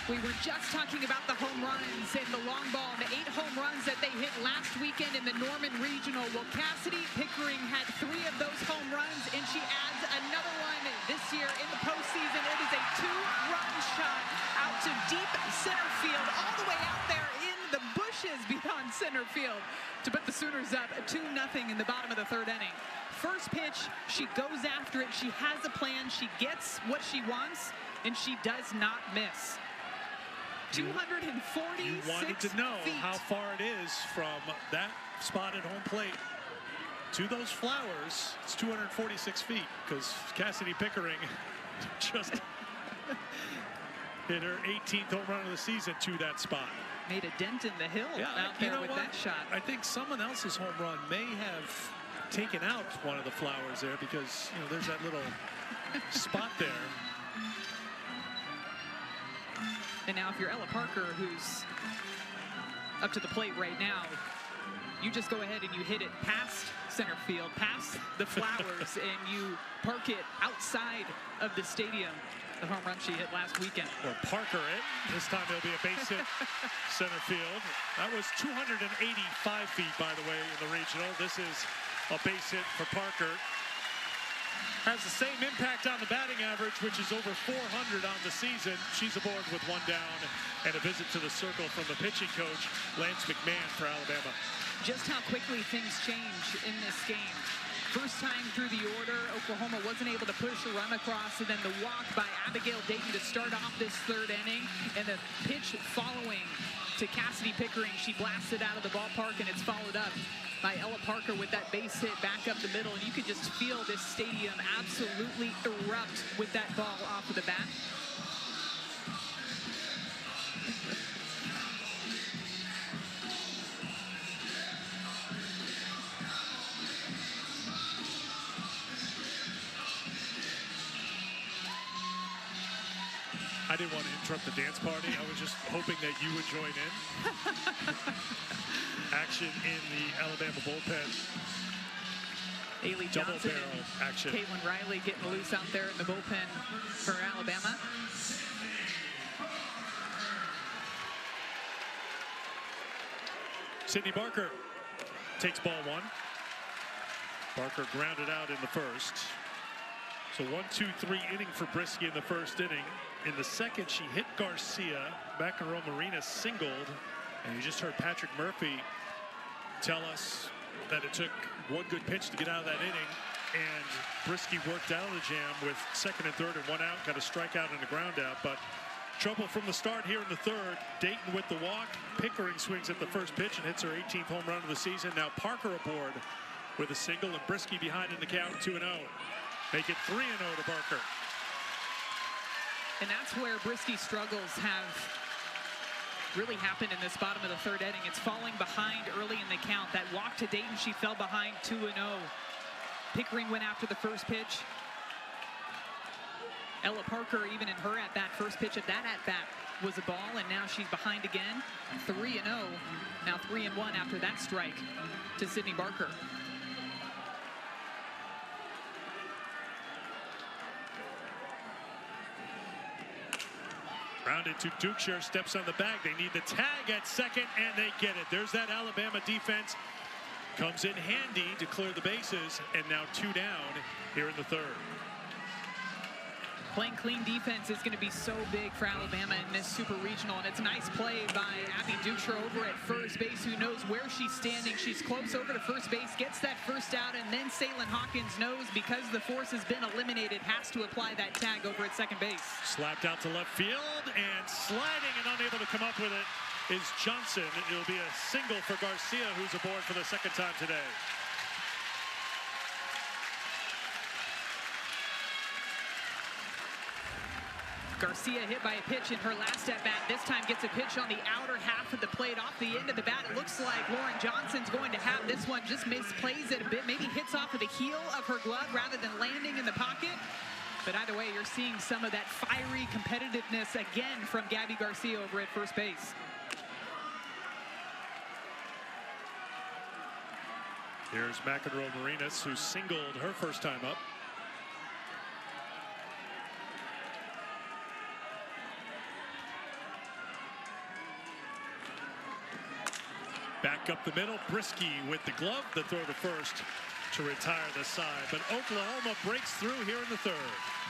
We were just talking about the home runs and the long ball and the 8 home runs that they hit last weekend in the Norman Regional. Well, Cassidy Pickering had 3 of those home runs, and she adds another one this year in the postseason. It is a 2-run shot out to deep center field, all the way out there in the bushes beyond center field to put the Sooners up 2-0 in the bottom of the third inning. First pitch, she goes after it. She has a plan. She gets what she wants, and she does not miss. 246 You wanted to know feet. how far it is from that spot at home plate to those flowers. It's 246 feet because Cassidy Pickering just hit her 18th home run of the season to that spot. Made a dent in the hill out there with that shot. I think someone else's home run may have taken out one of the flowers there because, you know, there's that little spot there. And now if you're Ella Parker, who's up to the plate right now, you just go ahead and you hit it past center field, past the flowers, and you park it outside of the stadium. The home run she hit last weekend. Or Parker it. This time it'll be a base hit center field. That was 285 feet, by the way, in the regional. This is a base hit for Parker. Has the same impact on the batting average, which is over 400 on the season. She's aboard with one down and a visit to the circle from the pitching coach, Lance McMahon, for Alabama. Just how quickly things change in this game. First time through the order, Oklahoma wasn't able to push a run across, and then the walk by Abigail Dayton to start off this third inning, and the pitch following to Cassidy Pickering. She blasted out of the ballpark, and it's followed up by Ella Parker with that base hit back up the middle, and you could just feel this stadium absolutely erupt with that ball off of the bat. I didn't want to interrupt the dance party. I was just hoping that you would join in. Action in the Alabama bullpen. Ailey Double Johnson barrel and action. Caitlin Riley getting loose out there in the bullpen for Alabama. Sydney Barker takes ball one. Barker grounded out in the first. So 1-2-3 inning for Brisky in the first inning. In the second, she hit Garcia. McEnroe Marina singled. And you just heard Patrick Murphy tell us that it took one good pitch to get out of that inning. And Brisky worked out of the jam with second and third and one out. Got a strikeout and a ground out. But trouble from the start here in the third. Dayton with the walk. Pickering swings at the first pitch and hits her 18th home run of the season. Now Parker aboard with a single and Brisky behind in the count 2-0. Make it 3-0 to Barker. And that's where Brisky's struggles have really happened in this bottom of the third inning. It's falling behind early in the count. That walk to Dayton, she fell behind 2-0. Pickering went after the first pitch. Ella Parker, even in her at that first pitch of that at-bat, was a ball, and now she's behind again. 3-0. Now 3-1 after that strike to Sydney Barker. Grounded to Dukeshire, steps on the bag. They need the tag at second, and they get it. There's that Alabama defense. Comes in handy to clear the bases, and now 2 down here in the third. Playing clean defense is going to be so big for Alabama in this super regional, and it's a nice play by Abby Dukeshire over at first base, who knows where she's standing. She's close over to first base, gets that first out, and then Saylin Hawkins knows, because the force has been eliminated, has to apply that tag over at second base. Slapped out to left field, and sliding and unable to come up with it is Johnson. It'll be a single for Garcia, who's aboard for the second time today. Garcia hit by a pitch in her last at-bat. This time gets a pitch on the outer half of the plate off the end of the bat. It looks like Lauren Johnson's going to have this one. Just misplays it a bit. Maybe hits off of the heel of her glove rather than landing in the pocket. But either way, you're seeing some of that fiery competitiveness again from Gabby Garcia over at first base. Here's McEnroe Marinas, who singled her first time up. Back up the middle, Brisky with the glove, the throw to first to retire the side. But Oklahoma breaks through here in the third.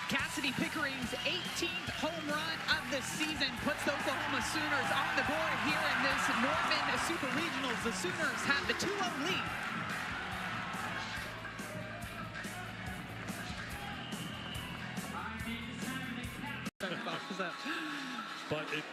Cassidy Pickering's 18th home run of the season puts the Oklahoma Sooners on the board here in this Norman Super Regionals. The Sooners have the 2-0 lead. But it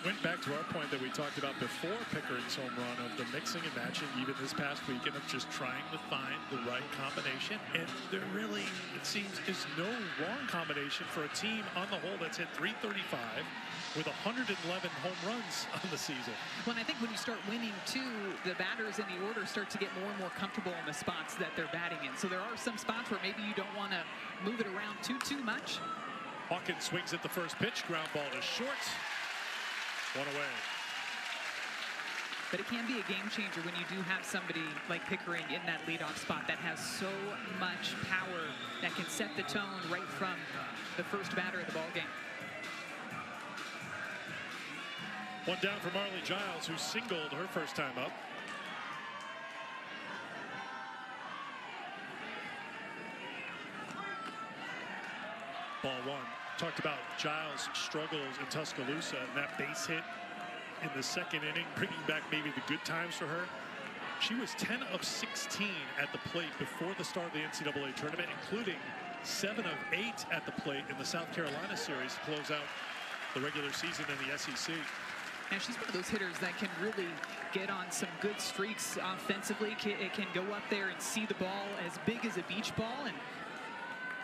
went back to our point that we talked about before Pickering's home run of the mixing and matching even this past weekend of just trying to find the right combination. And there really, it seems, is no wrong combination for a team on the whole that's hit .335 with 111 home runs on the season. Well, I think when you start winning too, the batters in the order start to get more and more comfortable in the spots that they're batting in. So there are some spots where maybe you don't want to move it around too much. Hawkins swings at the first pitch, ground ball to short. One away. But it can be a game changer when you do have somebody like Pickering in that leadoff spot that has so much power that can set the tone right from the first batter of the ball game. One down for Marley Giles, who singled her first time up. Ball one. Talked about Giles' struggles in Tuscaloosa and that base hit in the second inning, bringing back maybe the good times for her. She was 10 of 16 at the plate before the start of the NCAA tournament, including 7 of 8 at the plate in the South Carolina series to close out the regular season in the SEC. And she's one of those hitters that can really get on some good streaks offensively. It can go up there and see the ball as big as a beach ball, and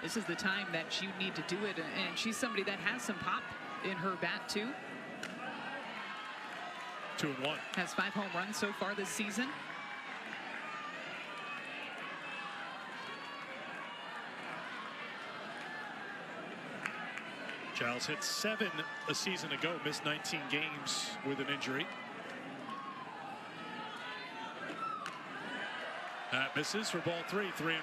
this is the time that you need to do it. And she's somebody that has some pop in her bat too. 2-1. Has 5 home runs so far this season. Giles hit 7 a season ago, missed 19 games with an injury. That misses for ball 3, 3-1.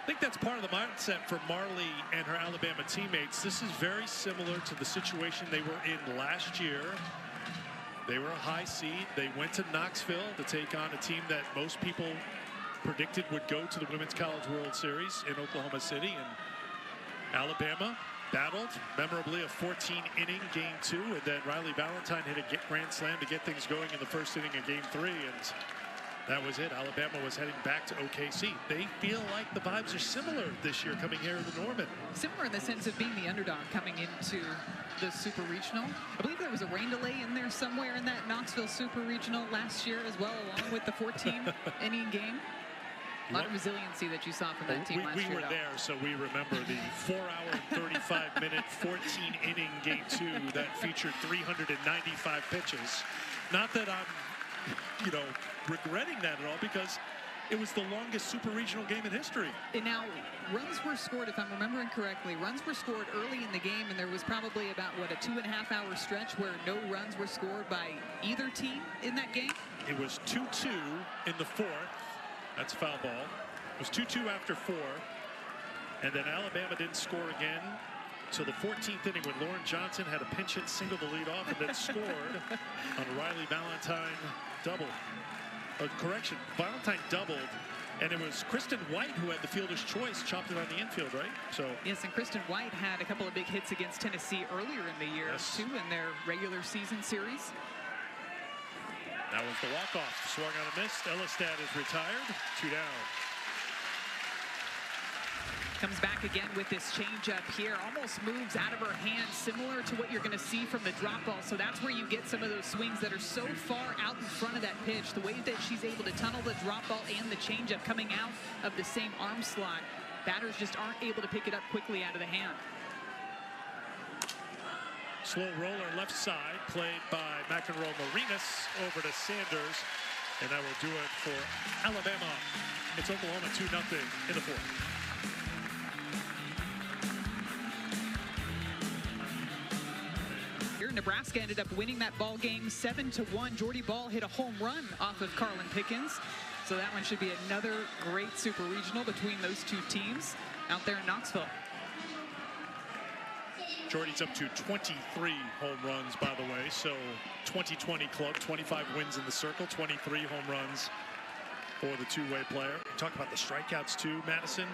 I think that's part of the mindset for Marley and her Alabama teammates. This is very similar to the situation they were in last year. They were a high seed. They went to Knoxville to take on a team that most people predicted would go to the Women's College World Series in Oklahoma City. And Alabama battled memorably a 14-inning game 2, and then Riley Valentine hit a grand slam to get things going in the first inning of game 3, and that was it. Alabama was heading back to OKC. They feel like the vibes are similar this year coming here to Norman. Similar in the sense of being the underdog coming into the Super Regional. I believe there was a rain delay in there somewhere in that Knoxville Super Regional last year as well, along with the 14-inning game. A lot of resiliency that you saw from that team last year. We were there, so we remember the 4-hour, 35-minute, 14-inning game 2 that featured 395 pitches. Not that I'm, regretting that at all, because it was the longest Super Regional game in history. And now, runs were scored, if I'm remembering correctly, runs were scored early in the game, and there was probably about, a 2.5-hour stretch where no runs were scored by either team in that game? It was 2-2 in the 4th. That's foul ball. It was 2-2 after 4. And then Alabama didn't score again till the 14th inning when Lauren Johnson had a pinch hit single to lead off and then scored on a Riley Valentine double. Correction, Valentine doubled, and it was Kristen White who had the fielder's choice, chopped it on the infield, right? So yes, and Kristen White had a couple of big hits against Tennessee earlier in the year, too, in their regular season series. That was the walk-off. Swung on a miss. Elistad is retired. 2 down. Comes back again with this changeup here. Almost moves out of her hand, similar to what you're going to see from the drop ball. So that's where you get some of those swings that are so far out in front of that pitch. The way that she's able to tunnel the drop ball and the changeup coming out of the same arm slot. Batters just aren't able to pick it up quickly out of the hand. Slow roller left side, played by McEnroe Marinas over to Sanders, and that will do it for Alabama. It's Oklahoma 2-0 in the 4th. Here, Nebraska ended up winning that ball game 7-1. Jordy Ball hit a home run off of Carlin Pickens, so that one should be another great Super Regional between those two teams out there in Knoxville. Jordy's up to 23 home runs, by the way. So 20-20 club, 25 wins in the circle, 23 home runs for the two-way player. Talk about the strikeouts too, Madison.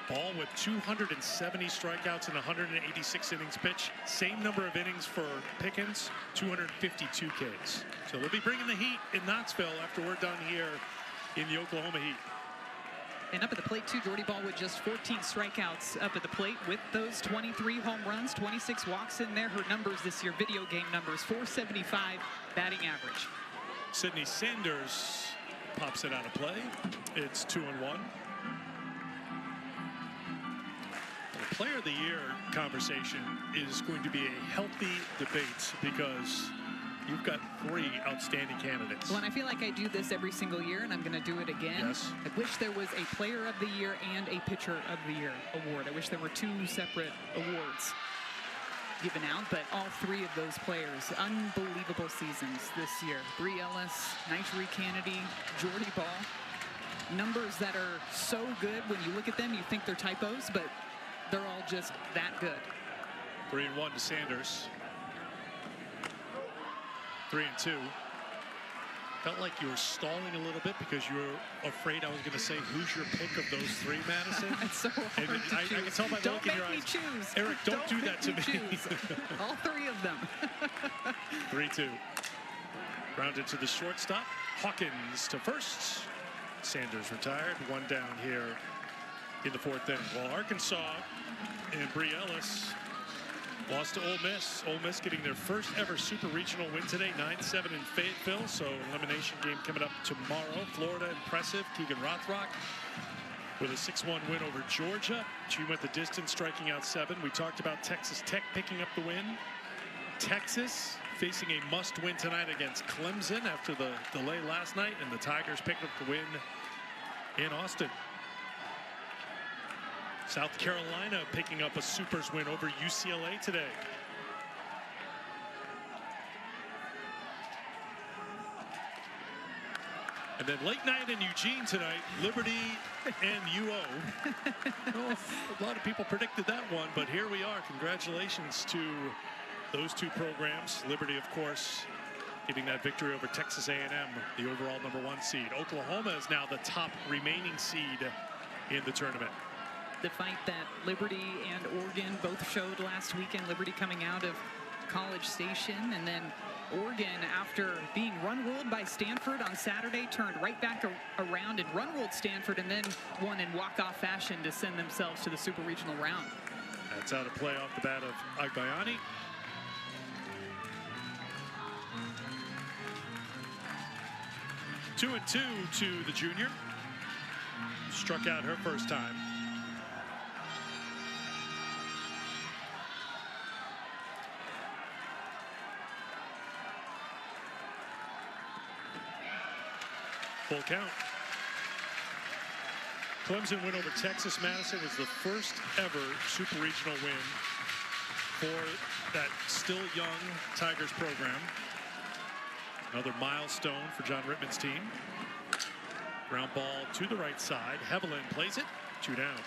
Ball with 270 strikeouts and 186 innings pitched. Same number of innings for Pickens, 252 Ks. So they'll be bringing the heat in Knoxville after we're done here in the Oklahoma Heat. And up at the plate, too, Jordy Ball with just 14 strikeouts up at the plate with those 23 home runs, 26 walks in there. Her numbers this year, video game numbers, 475 batting average. Sydney Sanders pops it out of play. It's 2-1. The Player of the Year conversation is going to be a healthy debate because you've got 3 outstanding candidates. Well, and I feel like I do this every single year, and I'm going to do it again. Yes. I wish there was a Player of the Year and a Pitcher of the Year award. I wish there were 2 separate awards given out, but all 3 of those players, unbelievable seasons this year. Bree Ellis, Nitri Kennedy, Jordy Ball. Numbers that are so good when you look at them, you think they're typos, but they're all just that good. 3-1 to Sanders. 3-2. Felt like you were stalling a little bit because you were afraid I was going to say, who's your pick of those 3, Madison? It's so hard and to choose. I can tell by the look in your eyes. Don't make me choose. Eric, don't do that to me. Choose. All 3 of them. 3-2. Grounded to the shortstop. Hawkins to first. Sanders retired. 1 down here in the 4th inning. Well, Arkansas and Bree Ellis lost to Ole Miss. Ole Miss getting their first ever super regional win today, 9-7 in Fayetteville. So elimination game coming up tomorrow. Florida impressive. Keegan Rothrock with a 6-1 win over Georgia. She went the distance, striking out 7. We talked about Texas Tech picking up the win. Texas facing a must-win tonight against Clemson after the delay last night, and the Tigers picked up the win in Austin. South Carolina picking up a supers win over UCLA today. And then late night in Eugene tonight, Liberty and UO. Well, a lot of people predicted that one, but here we are. Congratulations to those 2 programs. Liberty, of course, getting that victory over Texas A&M, the overall #1 seed. Oklahoma is now the top remaining seed in the tournament. The fight that Liberty and Oregon both showed last weekend. Liberty coming out of College Station, and then Oregon, after being run-ruled by Stanford on Saturday, turned right back around and run-ruled Stanford, and then won in walk-off fashion to send themselves to the Super Regional round. That's out of play off the bat of Agbayani. Two and 2 to the junior. Struck out her first time. Full count. Clemson win over Texas. Madison was the first ever super regional win for that still young Tigers program. Another milestone for John Rittman's team. Ground ball to the right side. Hevelin plays it. 2 down.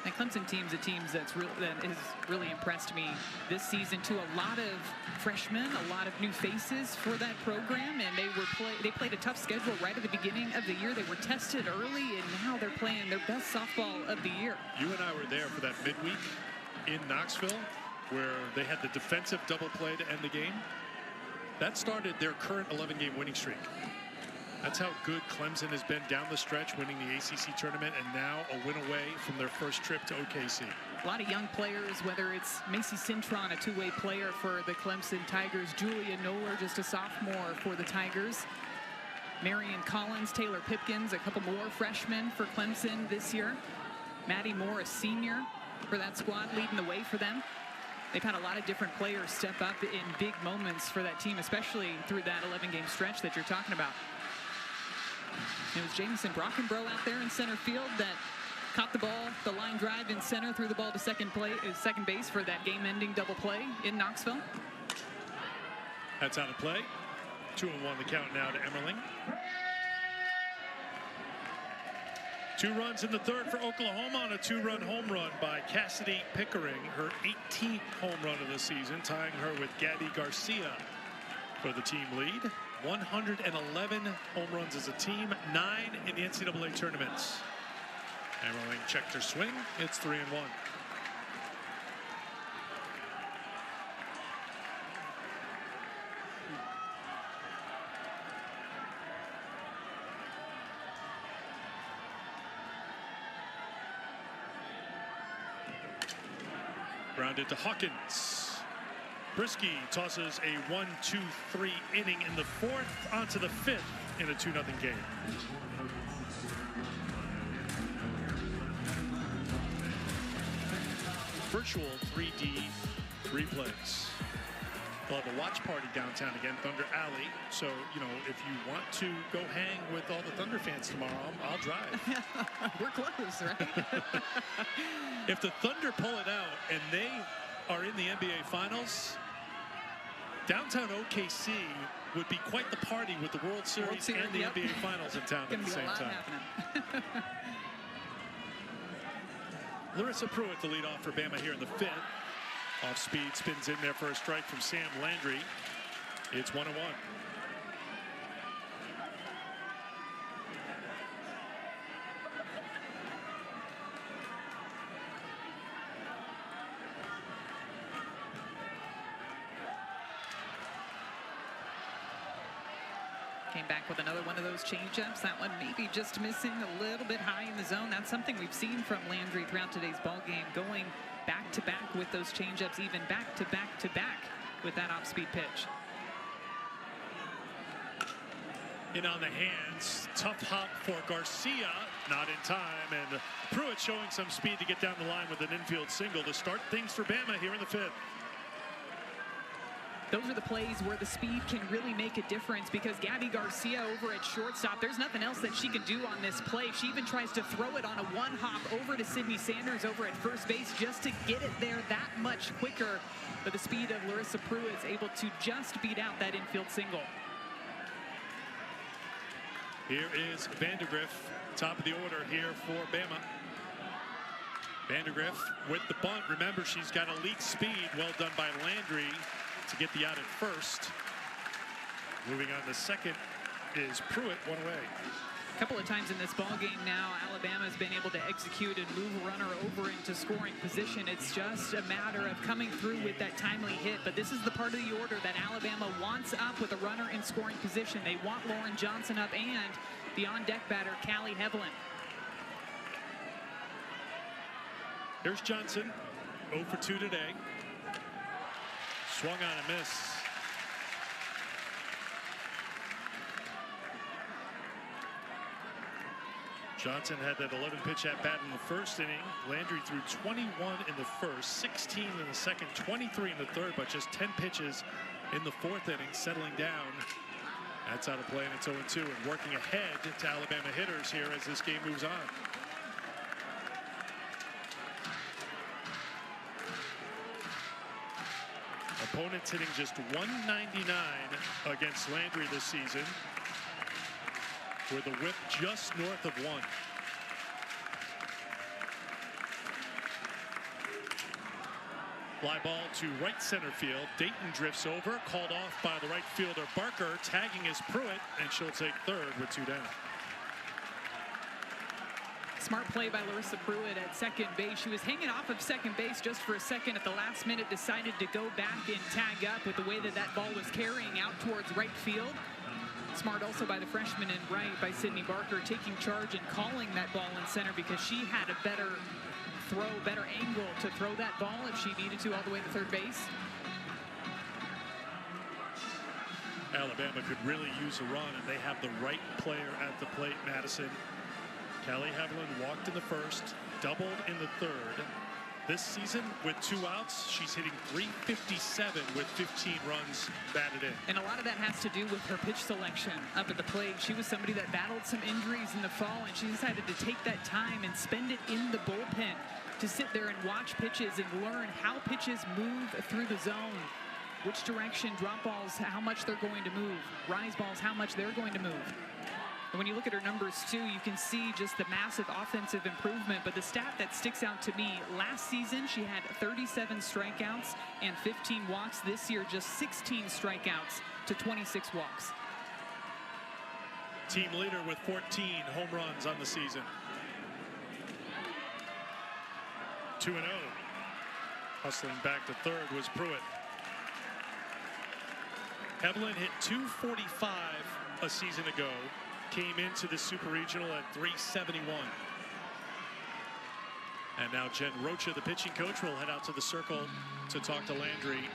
And Clemson team's a team that has really impressed me this season too. A lot of freshmen, a lot of new faces for that program, and they played a tough schedule right at the beginning of the year. They were tested early, and now they're playing their best softball of the year. You and I were there for that midweek in Knoxville, where they had the defensive double play to end the game. That started their current 11-game winning streak. That's how good Clemson has been down the stretch, winning the ACC tournament, and now a win away from their first trip to OKC. A lot of young players, whether it's Macy Cintron, a 2-way player for the Clemson Tigers, Julia Noller, just a sophomore for the Tigers, Marion Collins, Taylor Pipkins, a couple more freshmen for Clemson this year, Maddie Moore, a senior for that squad, leading the way for them. They've had a lot of different players step up in big moments for that team, especially through that 11-game stretch that you're talking about. It was Jamison Brockenbrough out there in center field that caught the ball, the line drive in center, threw the ball to second base for that game-ending double play in Knoxville. That's out of play. 2-1 the count now to Emmerling. 2 runs in the 3rd for Oklahoma on a 2-run home run by Cassidy Pickering, her 18th home run of the season, tying her with Gabby Garcia for the team lead. 111 home runs as a team, 9 in the NCAA tournaments. Emmerling checked her swing. It's 3-1. Grounded to Hawkins. Brisky tosses a 1-2-3 inning in the fourth onto the fifth in a 2-0 game. Virtual 3D replays. They'll have a watch party downtown again, Thunder Alley. So, you know, if you want to go hang with all the Thunder fans tomorrow, I'll drive. We're close, right? If the Thunder pull it out and they are in the NBA Finals, downtown OKC would be quite the party with the World Series and the NBA Finals in town at the same time. Larissa Pruitt, the leadoff for Bama here in the fifth. Off speed, spins in there for a strike from Sam Landry. It's 1-1. Came back with another one of those changeups. That one maybe just missing a little bit high in the zone. That's something we've seen from Landry throughout today's ball game, going back to back with those changeups, even back to back to back with that off-speed pitch. In on the hands, tough hop for Garcia, not in time, and Pruitt showing some speed to get down the line with an infield single to start things for Bama here in the fifth. Those are the plays where the speed can really make a difference, because Gabby Garcia over at shortstop, there's nothing else that she can do on this play. She even tries to throw it on a one-hop over to Sydney Sanders over at first base just to get it there that much quicker. But the speed of Larissa Pruitt is able to just beat out that infield single. Here is Vandergriff, top of the order here for Bama. Vandergriff with the bunt. Remember, she's got elite speed. Well done by Landry to get the out at first. Moving on to second is Pruitt, one away. A couple of times in this ball game now, Alabama's been able to execute and move a runner over into scoring position. It's just a matter of coming through with that timely hit. But this is the part of the order that Alabama wants up with a runner in scoring position. They want Lauren Johnson up and the on-deck batter, Callie Heavlin. Here's Johnson, 0 for 2 today. Swung on a miss. Johnson had that 11 pitch at bat in the first inning. Landry threw 21 in the first, 16 in the second, 23 in the third, but just 10 pitches in the fourth inning, settling down. That's out of play, and it's 0-2, and working ahead to Alabama hitters here as this game moves on. Opponents hitting just 199 against Landry this season, with a whip just north of 1. Fly ball to right center field. Dayton drifts over, called off by the right fielder Barker. Tagging is Pruitt, and she'll take third with 2 down. Smart play by Larissa Pruitt at second base. She was hanging off of second base just for a second at the last minute, decided to go back and tag up with the way that that ball was carrying out towards right field. Smart also by the freshman in right by Sydney Barker, taking charge and calling that ball in center because she had a better throw, better angle to throw that ball if she needed to all the way to third base. Alabama could really use a run, and they have the right player at the plate, Madison. Callie Heavlin walked in the first, doubled in the third. This season, with 2 outs, she's hitting .357 with 15 runs batted in. And a lot of that has to do with her pitch selection up at the plate. She was somebody that battled some injuries in the fall, and she decided to take that time and spend it in the bullpen to sit there and watch pitches and learn how pitches move through the zone. Which direction, drop balls, how much they're going to move. Rise balls, how much they're going to move. And when you look at her numbers too, you can see just the massive offensive improvement. But the stat that sticks out to me, last season she had 37 strikeouts and 15 walks. This year, just 16 strikeouts to 26 walks. Team leader with 14 home runs on the season. 2-0. Hustling back to third was Pruitt. Evelyn hit .245 a season ago. Came into the Super Regional at .371. And now Jen Rocha, the pitching coach, will head out to the circle to talk to Landry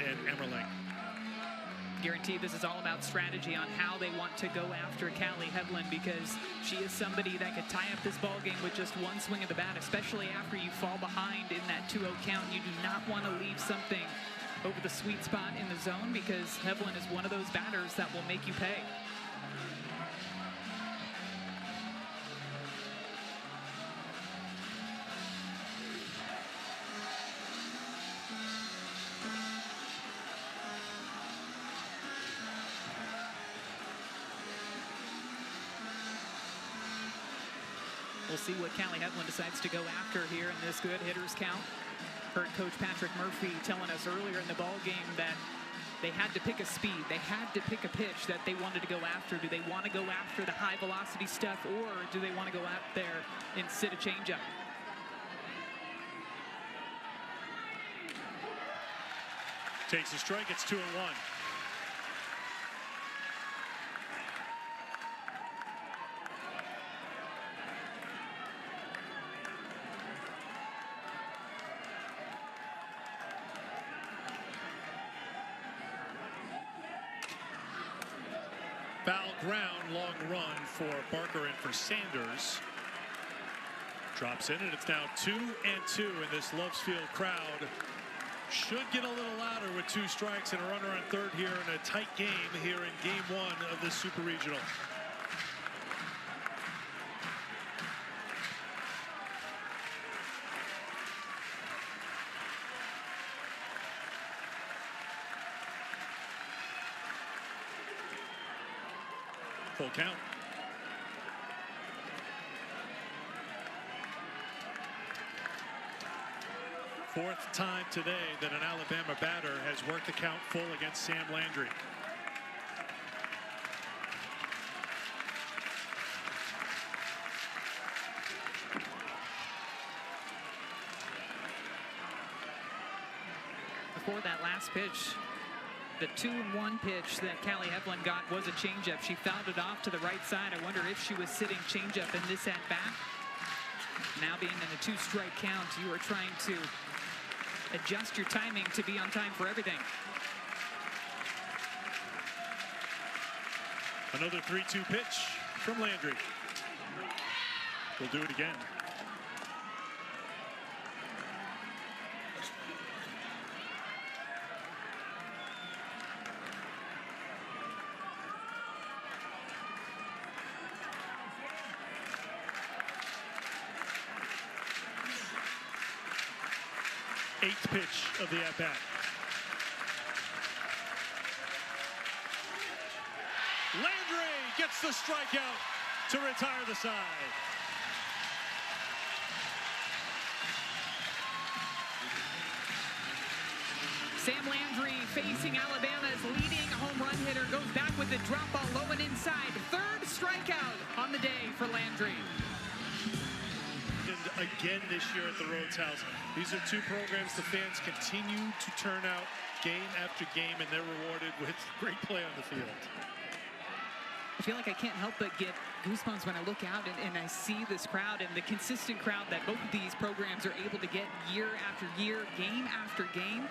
and Emmerling. Guaranteed this is all about strategy on how they want to go after Callie Hedlund, because she is somebody that could tie up this ball game with just one swing of the bat, especially after you fall behind in that 2-0 count. You do not want to leave something over the sweet spot in the zone, because Hedlund is one of those batters that will make you pay. We'll see what Callie Hedlund decides to go after here in this good hitters count. Heard Coach Patrick Murphy telling us earlier in the ball game that they had to pick a speed. They had to pick a pitch that they wanted to go after. Do they want to go after the high velocity stuff, or do they want to go out there and sit a changeup? Takes a strike, it's 2-1. Foul ground, long run for Barker and for Sanders. Drops in, and it's now 2-2, and this Lovesfield crowd should get a little louder with 2 strikes and a runner on third here in a tight game here in game 1 of this Super Regional. Full count. Fourth time today that an Alabama batter has worked the count full against Sam Landry. Before that last pitch, the 2-1 pitch that Callie Hedlund got was a changeup. She fouled it off to the right side. I wonder if she was sitting changeup in this at-bat. Now being in a 2-strike count, you are trying to adjust your timing to be on time for everything. Another 3-2 pitch from Landry. We'll do it again. Eighth pitch of the at-bat. Landry gets the strikeout to retire the side. Sam Landry, facing Alabama's leading home run hitter, goes back with the drop ball low and inside. Third strikeout on the day for Landry. Again this year at the Rhodes House. These are 2 programs the fans continue to turn out game after game, and they're rewarded with great play on the field. I feel like I can't help but get goosebumps when I look out and I see this crowd and the consistent crowd that both of these programs are able to get year after year, game after game,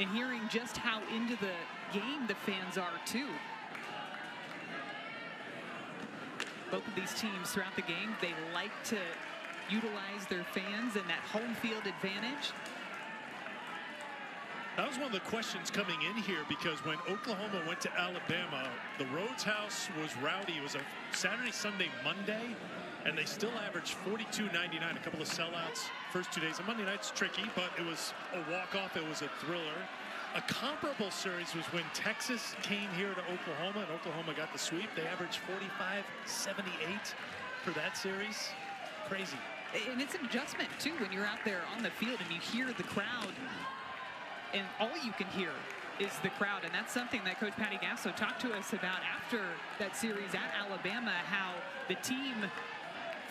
and hearing just how into the game the fans are too. Both of these teams throughout the game, they like to utilize their fans and that home field advantage. That was one of the questions coming in here, because when Oklahoma went to Alabama, the Rhodes House was rowdy. It was a Saturday, Sunday, Monday, and they still averaged 42.99. A couple of sellouts first 2 days. And Monday night's tricky, but it was a walk-off. It was a thriller. A comparable series was when Texas came here to Oklahoma, and Oklahoma got the sweep. They averaged 45.78 for that series. Crazy. And it's an adjustment too when you're out there on the field and you hear the crowd, and all you can hear is the crowd. And that's something that Coach Patty Gasso talked to us about after that series at Alabama, how the team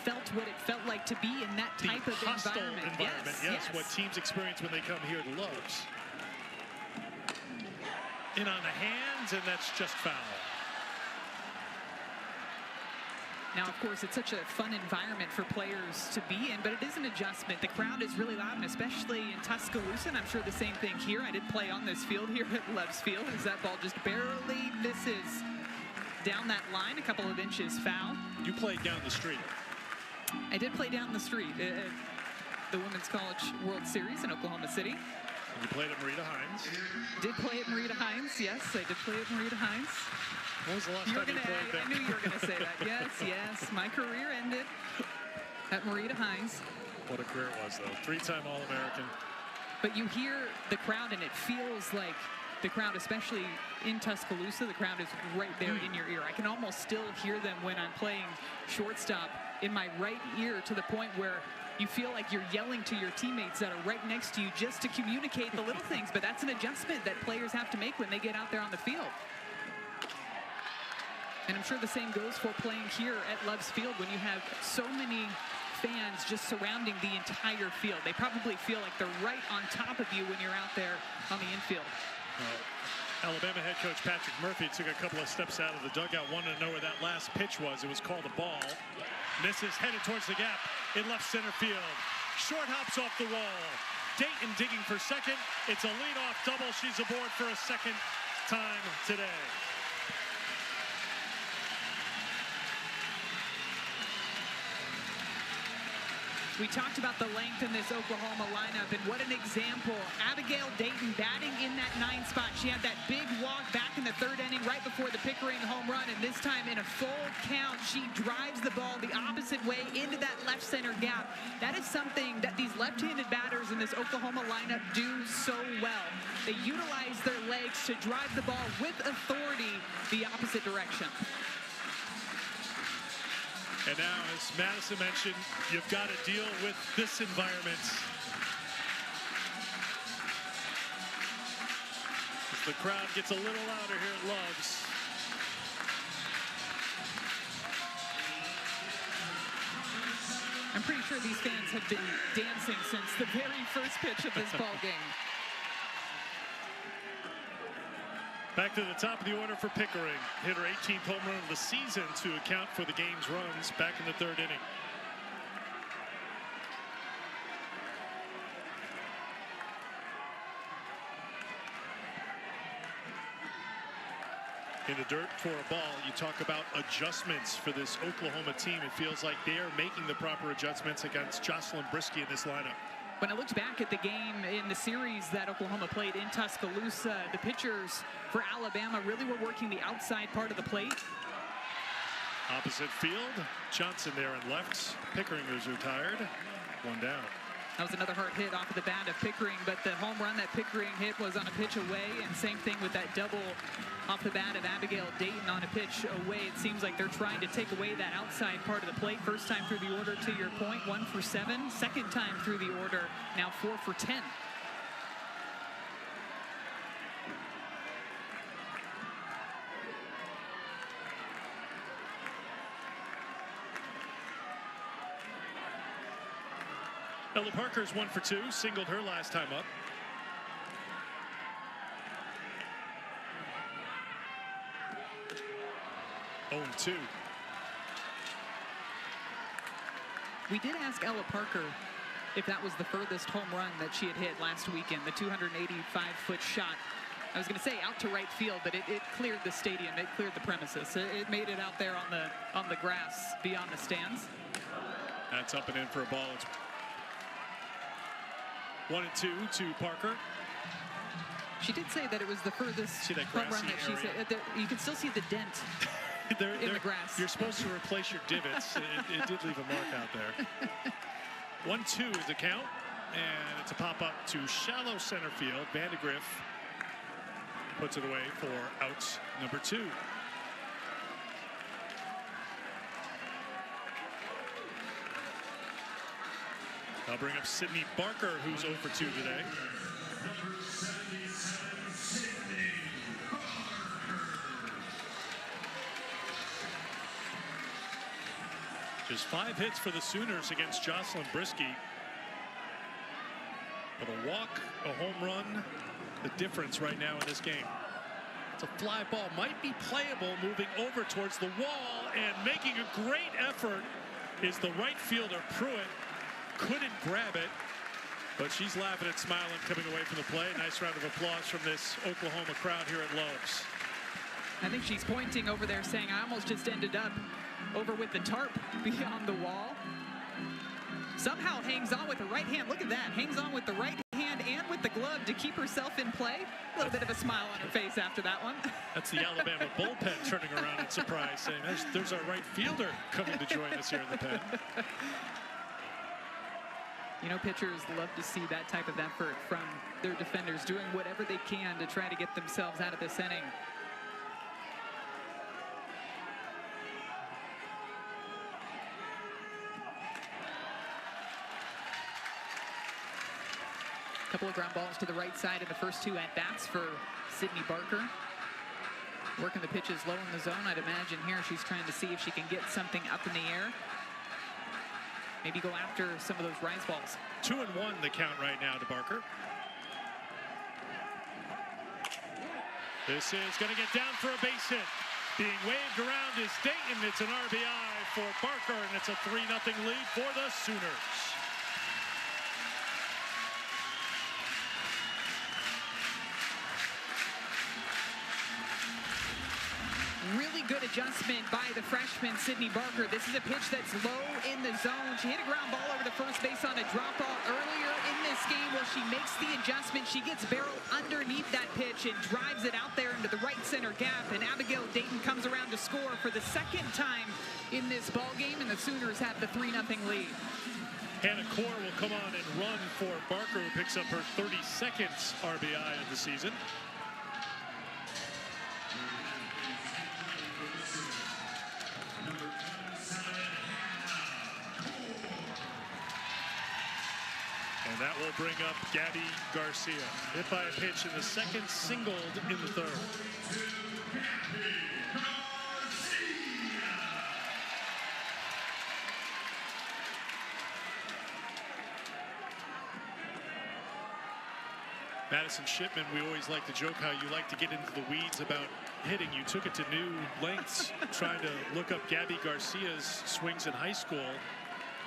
felt what it felt like to be in that type of hostile environment. Yes, what teams experience when they come here to Loves. In on the hands, and that's just foul. Now, of course, it's such a fun environment for players to be in, but it is an adjustment. The crowd is really loud, and especially in Tuscaloosa, and I'm sure the same thing here. I did play on this field here at Loves Field, as that ball just barely misses down that line, a couple of inches foul. You played down the street. I did play down the street at the Women's College World Series in Oklahoma City. And you played at Marita Hines. Did play at Marita Hines, yes, I did play at Marita Hines. When was the last time you played there? I knew you were going to say that. Yes. My career ended at Marita Hines. What a career it was, though. Three-time All-American. But you hear the crowd, and it feels like the crowd, especially in Tuscaloosa, the crowd is right there in your ear. I can almost still hear them when I'm playing shortstop in my right ear, to the point where you feel like you're yelling to your teammates that are right next to you just to communicate the little things. But that's an adjustment that players have to make when they get out there on the field. And I'm sure the same goes for playing here at Loves Field when you have so many fans just surrounding the entire field. They probably feel like they're right on top of you when you're out there on the infield. Alabama head coach Patrick Murphy took a couple of steps out of the dugout, wanted to know where that last pitch was. It was called a ball. Misses, headed towards the gap in left center field. Short hops off the wall. Dayton digging for second. It's a leadoff double. She's aboard for a second time today. We talked about the length in this Oklahoma lineup, and what an example. Abigail Dayton batting in that 9th spot. She had that big walk back in the 3rd inning right before the Pickering home run, and this time in a full count, she drives the ball the opposite way into that left center gap. That is something that these left-handed batters in this Oklahoma lineup do so well. They utilize their legs to drive the ball with authority the opposite direction. And now, as Madison mentioned, you've got to deal with this environment. As the crowd gets a little louder here at Loves. I'm pretty sure these fans have been dancing since the very first pitch of this ball game. Back to the top of the order for Pickering. Hit her 18th home run of the season to account for the game's runs back in the 3rd inning. In the dirt for a ball, you talk about adjustments for this Oklahoma team. It feels like they are making the proper adjustments against Jocelyn Brisky in this lineup. When I looked back at the game in the series that Oklahoma played in Tuscaloosa, the pitchers for Alabama really were working the outside part of the plate. Opposite field, Johnson there in left. Pickering is retired. One down. That was another hard hit off of the bat of Pickering, but the home run that Pickering hit was on a pitch away, and same thing with that double off the bat of Abigail Dayton on a pitch away. It seems like they're trying to take away that outside part of the plate. First time through the order, to your point, 1 for 7. Second time through the order, now 4 for 10. Ella Parker's 1 for 2, singled her last time up. Oh, 2. We did ask Ella Parker if that was the furthest home run that she had hit last weekend, the 285-foot shot. I was going to say out to right field, but it cleared the stadium. It cleared the premises. It made it out there on the grass beyond the stands. That's up and in for a ball. It's 1 and 2 to Parker. She did say that it was the furthest home run that she's hit. You can still see the dent in the grass. You're supposed to replace your divots. it did leave a mark out there. 1-2 is the count, and it's a pop-up to shallow center field. Vandegrift puts it away for out number 2. I'll bring up Sydney Barker, who's 0 for 2 today. Just 5 hits for the Sooners against Jocelyn Brisky. But a walk, a home run, the difference right now in this game. It's a fly ball, might be playable, moving over towards the wall, and making a great effort is the right fielder, Pruitt. Couldn't grab it, but she's laughing and smiling coming away from the play. Nice round of applause from this Oklahoma crowd here at Lowe's. I think she's pointing over there saying, I almost just ended up over with the tarp beyond the wall. Somehow hangs on with the right hand. Look at that. Hangs on with the right hand and with the glove to keep herself in play. A little bit of a smile on her face after that one. That's the Alabama bullpen turning around in surprise, saying, there's our right fielder coming to join us here in the pen. You know, pitchers love to see that type of effort from their defenders, doing whatever they can to try to get themselves out of this inning. Couple of ground balls to the right side in the first 2 at-bats for Sydney Barker. Working the pitches low in the zone. I'd imagine here she's trying to see if she can get something up in the air. Maybe go after some of those rise balls. 2-1 the count right now to Barker. This is going to get down for a base hit. Being waved around is Dayton. It's an RBI for Barker, and it's a 3-0 lead for the Sooners. Really good adjustment by the freshman, Sydney Barker. This is a pitch that's low in the zone. She hit a ground ball over to first base on a drop ball earlier in this game. Well, she makes the adjustment. She gets barrel underneath that pitch and drives it out there into the right center gap. And Abigail Dayton comes around to score for the 2nd time in this ball game, and the Sooners have the 3-0 lead. Hannah Core will come on and run for Barker, who picks up her 32nd RBI of the season. And that will bring up Gabby Garcia. Hit by a pitch in the 2nd, singled in the 3rd. Madison Shipman, we always like to joke how you like to get into the weeds about hitting. You took it to new lengths trying to look up Gabby Garcia's swings in high school,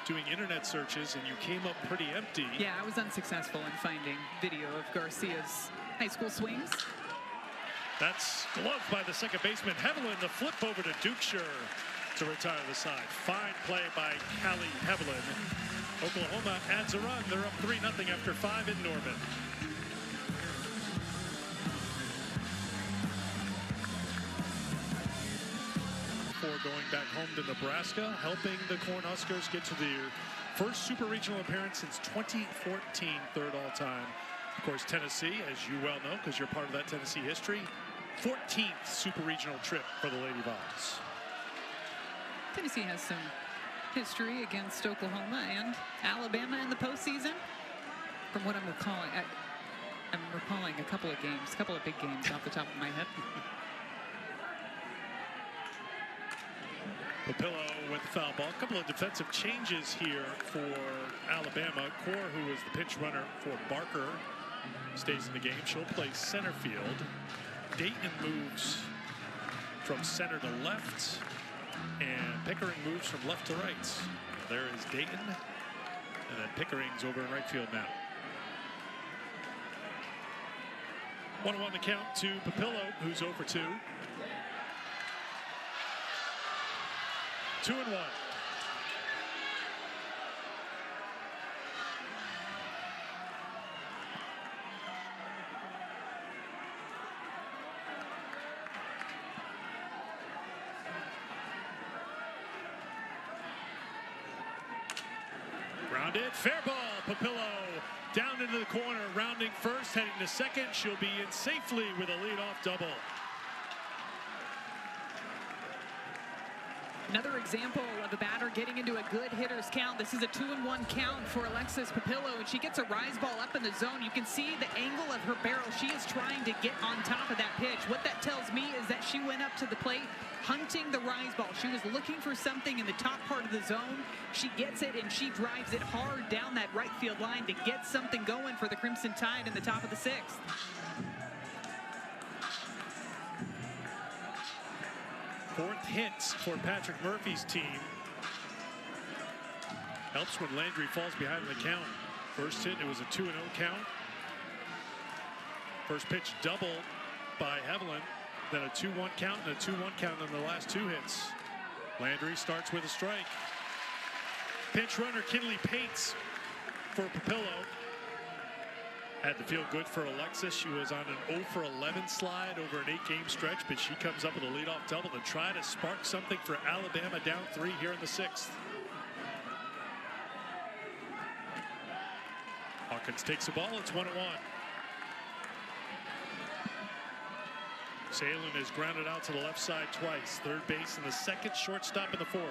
doing internet searches, and you came up pretty empty. Yeah, I was unsuccessful in finding video of Garcia's high school swings. That's gloved by the second baseman Hevelin. The flip over to Dukeshire to retire the side. Fine play by Callie Hevelin. Oklahoma adds a run. They're up 3-0 after 5 in Norman. Going back home to Nebraska, helping the Cornhuskers get to their first Super Regional appearance since 2014, 3rd all-time. Of course, Tennessee, as you well know, because you're part of that Tennessee history, 14th Super Regional trip for the Lady Vols. Tennessee has some history against Oklahoma and Alabama in the postseason. From what I'm recalling, I'm recalling a couple of games, a couple of big games off the top of my head. Papillo with the foul ball. A couple of defensive changes here for Alabama. Core, who is the pinch runner for Barker, stays in the game. She'll play center field. Dayton moves from center to left, and Pickering moves from left to right. There is Dayton, and then Pickering's over in right field now. 1-1 the count to Papillo, who's over 2. 2-1. Grounded, fair ball. Papillo down into the corner, rounding first, heading to second. She'll be in safely with a leadoff double. Another example of a batter getting into a good hitter's count. This is a 2-1 count for Alexis Papillo, and she gets a rise ball up in the zone. You can see the angle of her barrel. She is trying to get on top of that pitch. What that tells me is that she went up to the plate hunting the rise ball. She was looking for something in the top part of the zone. She gets it, and she drives it hard down that right field line to get something going for the Crimson Tide in the top of the 6th. Fourth hits for Patrick Murphy's team. Helps when Landry falls behind in the count. First hit, it was a 2-0 count. First pitch double by Evelyn, then a 2-1 count and a 2-1 count on the last 2 hits. Landry starts with a strike. Pinch runner Kinley Pates for Papillo. Had to feel good for Alexis. She was on an 0-for-11 slide over an 8-game stretch, but she comes up with a leadoff double to try to spark something for Alabama, down 3 here in the 6th. Hawkins takes the ball. It's 1-1. Salem is grounded out to the left side twice. Third base in the 2nd, shortstop in the 4th.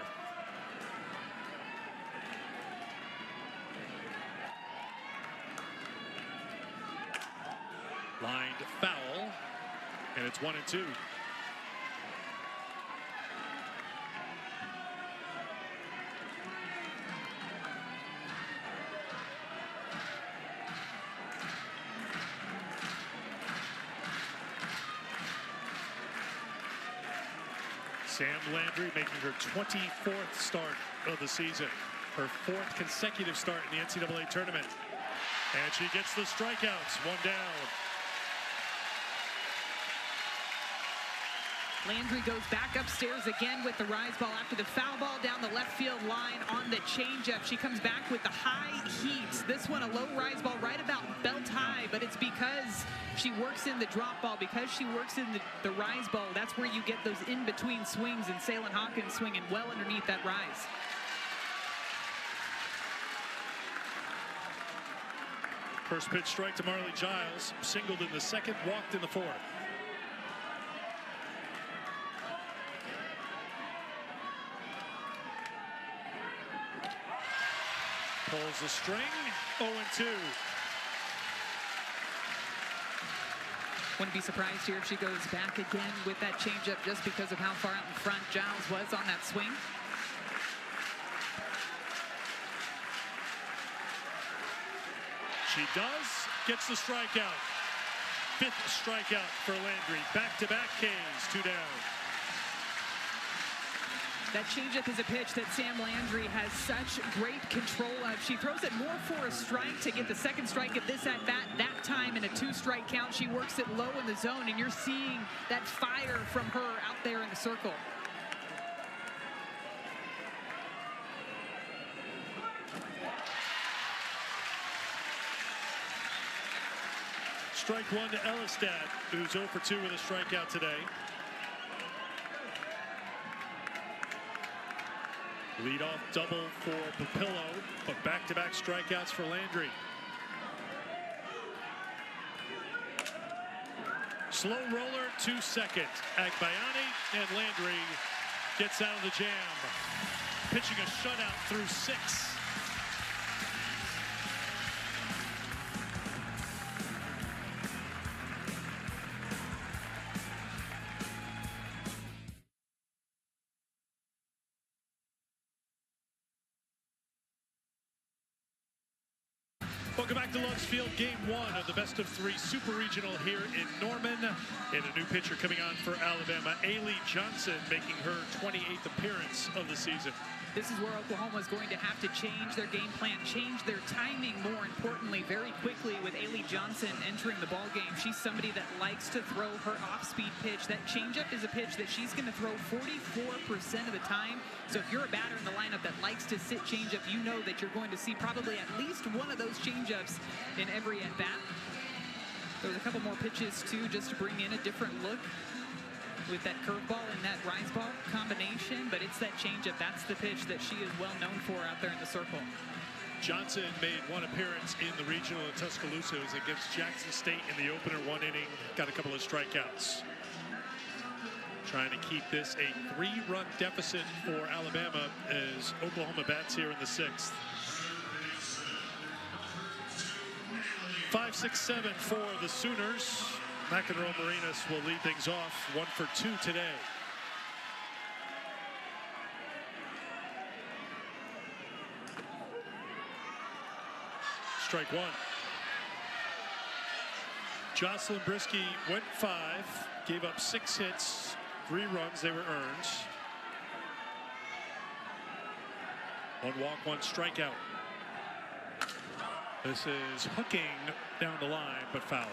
Lined foul, and it's 1-2. Sam Landry making her 24th start of the season, her 4th consecutive start in the NCAA tournament. And she gets the strikeouts, 1 down. Landry goes back upstairs again with the rise ball after the foul ball down the left field line on the changeup. She comes back with the high heat. This one a low rise ball right about belt high, but it's because she works in the drop ball, because she works in the rise ball. That's where you get those in-between swings, and Salem Hawkins swinging well underneath that rise. First pitch strike to Marley Giles, singled in the 2nd, walked in the 4th. Pulls the string, 0-2. Wouldn't be surprised here if she goes back again with that changeup just because of how far out in front Giles was on that swing. She does, gets the strikeout. 5th strikeout for Landry. Back-to-back Ks, 2 down. That changeup is a pitch that Sam Landry has such great control of. She throws it more for a strike to get the 2nd strike of this at-bat. That time in a 2-strike count, she works it low in the zone, and you're seeing that fire from her out there in the circle. Strike 1 to Elistad, who's 0-for-2 with a strikeout today. Leadoff double for Papillo, but back-to-back strikeouts for Landry. Slow roller to 2nd. Agbayani, and Landry gets out of the jam. Pitching a shutout through 6. Welcome back to Loves Field, Game 1 of the best-of-3 Super Regional here in Norman. And a new pitcher coming on for Alabama, Ailey Johnson, making her 28th appearance of the season. This is where Oklahoma is going to have to change their game plan, change their timing, more importantly, very quickly with Ailey Johnson entering the ballgame. She's somebody that likes to throw her off-speed pitch. That changeup is a pitch that she's going to throw 44% of the time. So if you're a batter in the lineup that likes to sit changeup, you know that you're going to see probably at least one of those changeups in every at-bat. There's a couple more pitches, too, just to bring in a different look with that curveball and that rise ball combination, but it's that changeup. That's the pitch that she is well known for out there in the circle. Johnson made 1 appearance in the regional at Tuscaloosa against Jackson State in the opener, 1 inning, got a couple of strikeouts. trying to keep this a 3-run deficit for Alabama as Oklahoma bats here in the 6th. 5-6-7 for the Sooners. McEnroe-Marinas will lead things off, 1 for 2 today. Strike 1. Jocelyn Brisky went 5, gave up 6 hits, 3 runs. They were earned. 1 walk, 1 strikeout. This is hooking down the line, but foul.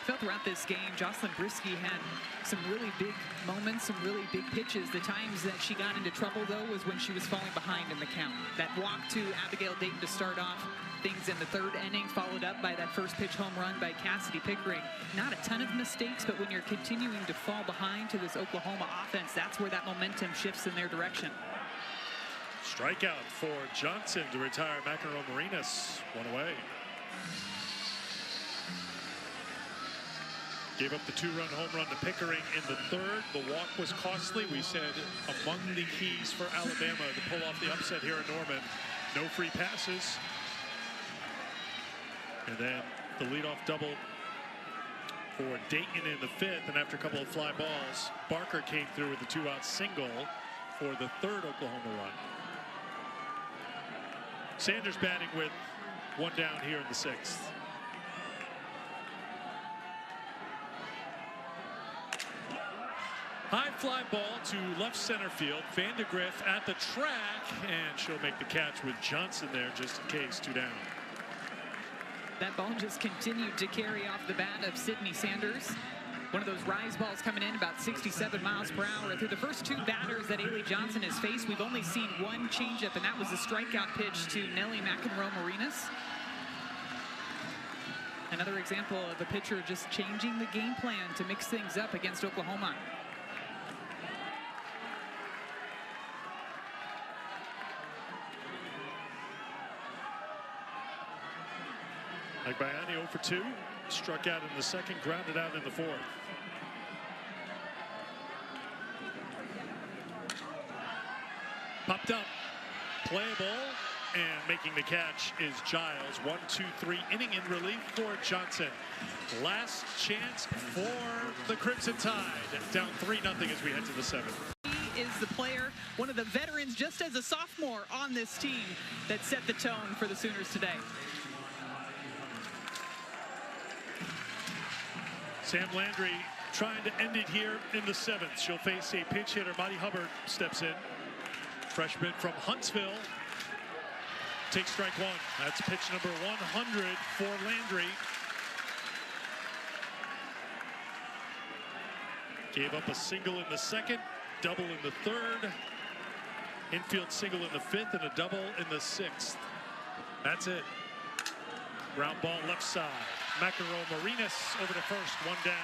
Felt throughout this game, Jocelyn Brisky had some really big moments, some really big pitches. The times that she got into trouble, though, was when she was falling behind in the count. That walk to Abigail Dayton to start off things in the 3rd inning, followed up by that first pitch home run by Cassidy Pickering. Not a ton of mistakes, but when you're continuing to fall behind to this Oklahoma offense, that's where that momentum shifts in their direction. Strikeout for Johnson to retire McEnroe-Marinas. 1 away. Gave up the 2-run home run to Pickering in the 3rd. The walk was costly. We said among the keys for Alabama to pull off the upset here in Norman. No free passes. And then the leadoff double for Dayton in the 5th. And after a couple of fly balls, Barker came through with a 2-out single for the 3rd Oklahoma run. Sanders batting with 1 down here in the 6th. High fly ball to left center field. Vandegrift at the track, and she'll make the catch with Johnson there just in case. 2 down. That ball just continued to carry off the bat of Sydney Sanders. One of those rise balls coming in about 67 miles per hour. Through the first 2 batters that Ailey Johnson has faced, we've only seen 1 changeup, and that was a strikeout pitch to Nellie McEnroe-Marinas. Another example of a pitcher just changing the game plan to mix things up against Oklahoma. Agbayani 0 for 2, struck out in the 2nd, grounded out in the 4th. Popped up, playable, and making the catch is Giles. 1-2-3 inning in relief for Johnson. Last chance for the Crimson Tide. Down 3-0 as we head to the 7th. He is the player, one of the veterans, just as a sophomore on this team, that set the tone for the Sooners today. Sam Landry trying to end it here in the 7th. She'll face a pinch hitter. Monty Hubbard steps in. Freshman from Huntsville. Takes strike 1. That's pitch number 100 for Landry. Gave up a single in the 2nd, double in the 3rd, infield single in the 5th, and a double in the 6th. That's it. Ground ball left side. McEnroe-Marinas over to first, 1 down.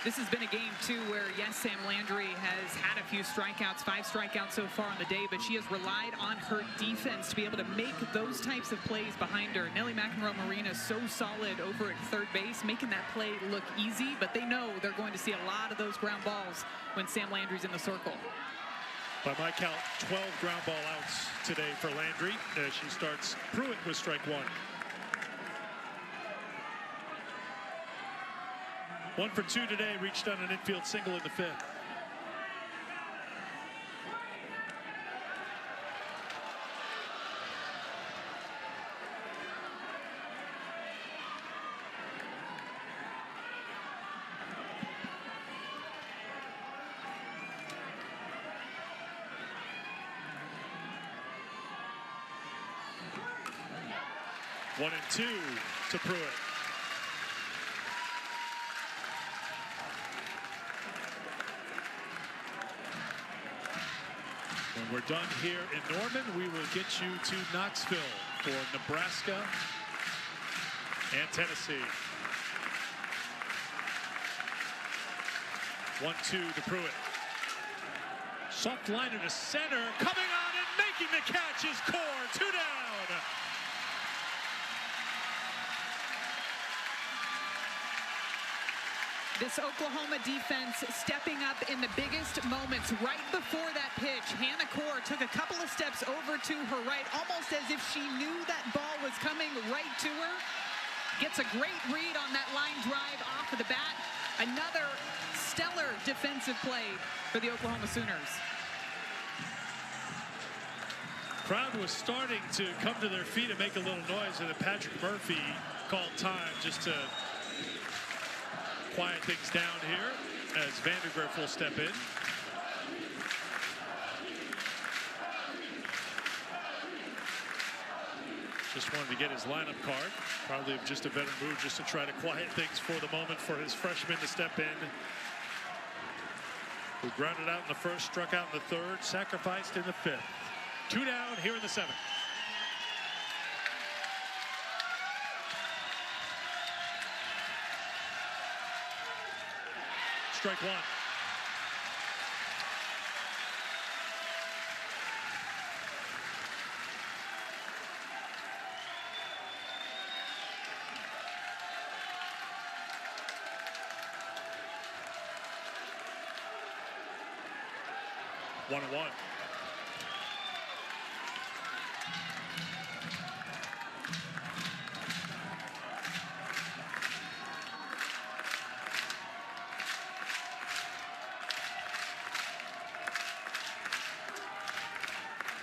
This has been a game, too, where, yes, Sam Landry has had a few strikeouts, 5 strikeouts so far on the day, but she has relied on her defense to be able to make those types of plays behind her. Nellie McEnroe-Marinas so solid over at 3rd base, making that play look easy, but they know they're going to see a lot of those ground balls when Sam Landry's in the circle. By my count, 12 ground ball outs today for Landry as she starts Pruitt with strike 1. 1 for 2 today, reached on an infield single in the 5th. One and 2 to Pruitt. When we're done here in Norman, we will get you to Knoxville for Nebraska and Tennessee. 1-2 to Pruitt. Soft liner to center, coming on and making the catch is Core. 2 down. This Oklahoma defense stepping up in the biggest moments right before that pitch. Hannah Core took a couple of steps over to her right, almost as if she knew that ball was coming right to her. Gets a great read on that line drive off of the bat. Another stellar defensive play for the Oklahoma Sooners. Crowd was starting to come to their feet and make a little noise, and then Patrick Murphy called time just to quiet things down here as Vandergriff will step in. Just wanted to get his lineup card. Probably just a better move just to try to quiet things for the moment for his freshman to step in. Who grounded out in the first, struck out in the third, sacrificed in the fifth. 2 down here in the 7th. Strike one. One and one.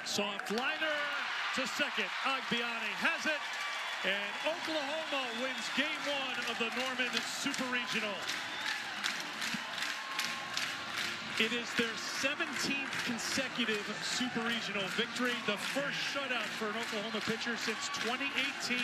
Soft liner to second. Agbiani has it, and Oklahoma wins game 1 of the Norman Super Regional. It is their 17th consecutive Super Regional victory, the first shutout for an Oklahoma pitcher since 2018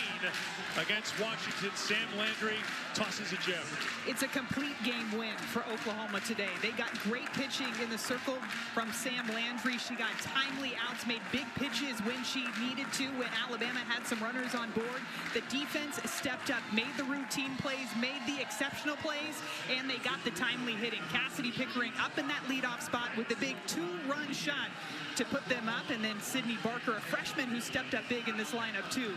against Washington. Sam Landry tosses a gem. It's a complete game win for Oklahoma today. They got great pitching in the circle from Sam Landry. She got timely outs, made big pitches when she needed to, when Alabama had some runners on board. The defense stepped up, made the routine plays, made the exceptional plays, and they got the timely hitting. Cassidy Pickering up in that leadoff spot with the big 2-run shot to put them up, and then Sydney Barker, a freshman who stepped up big in this lineup too.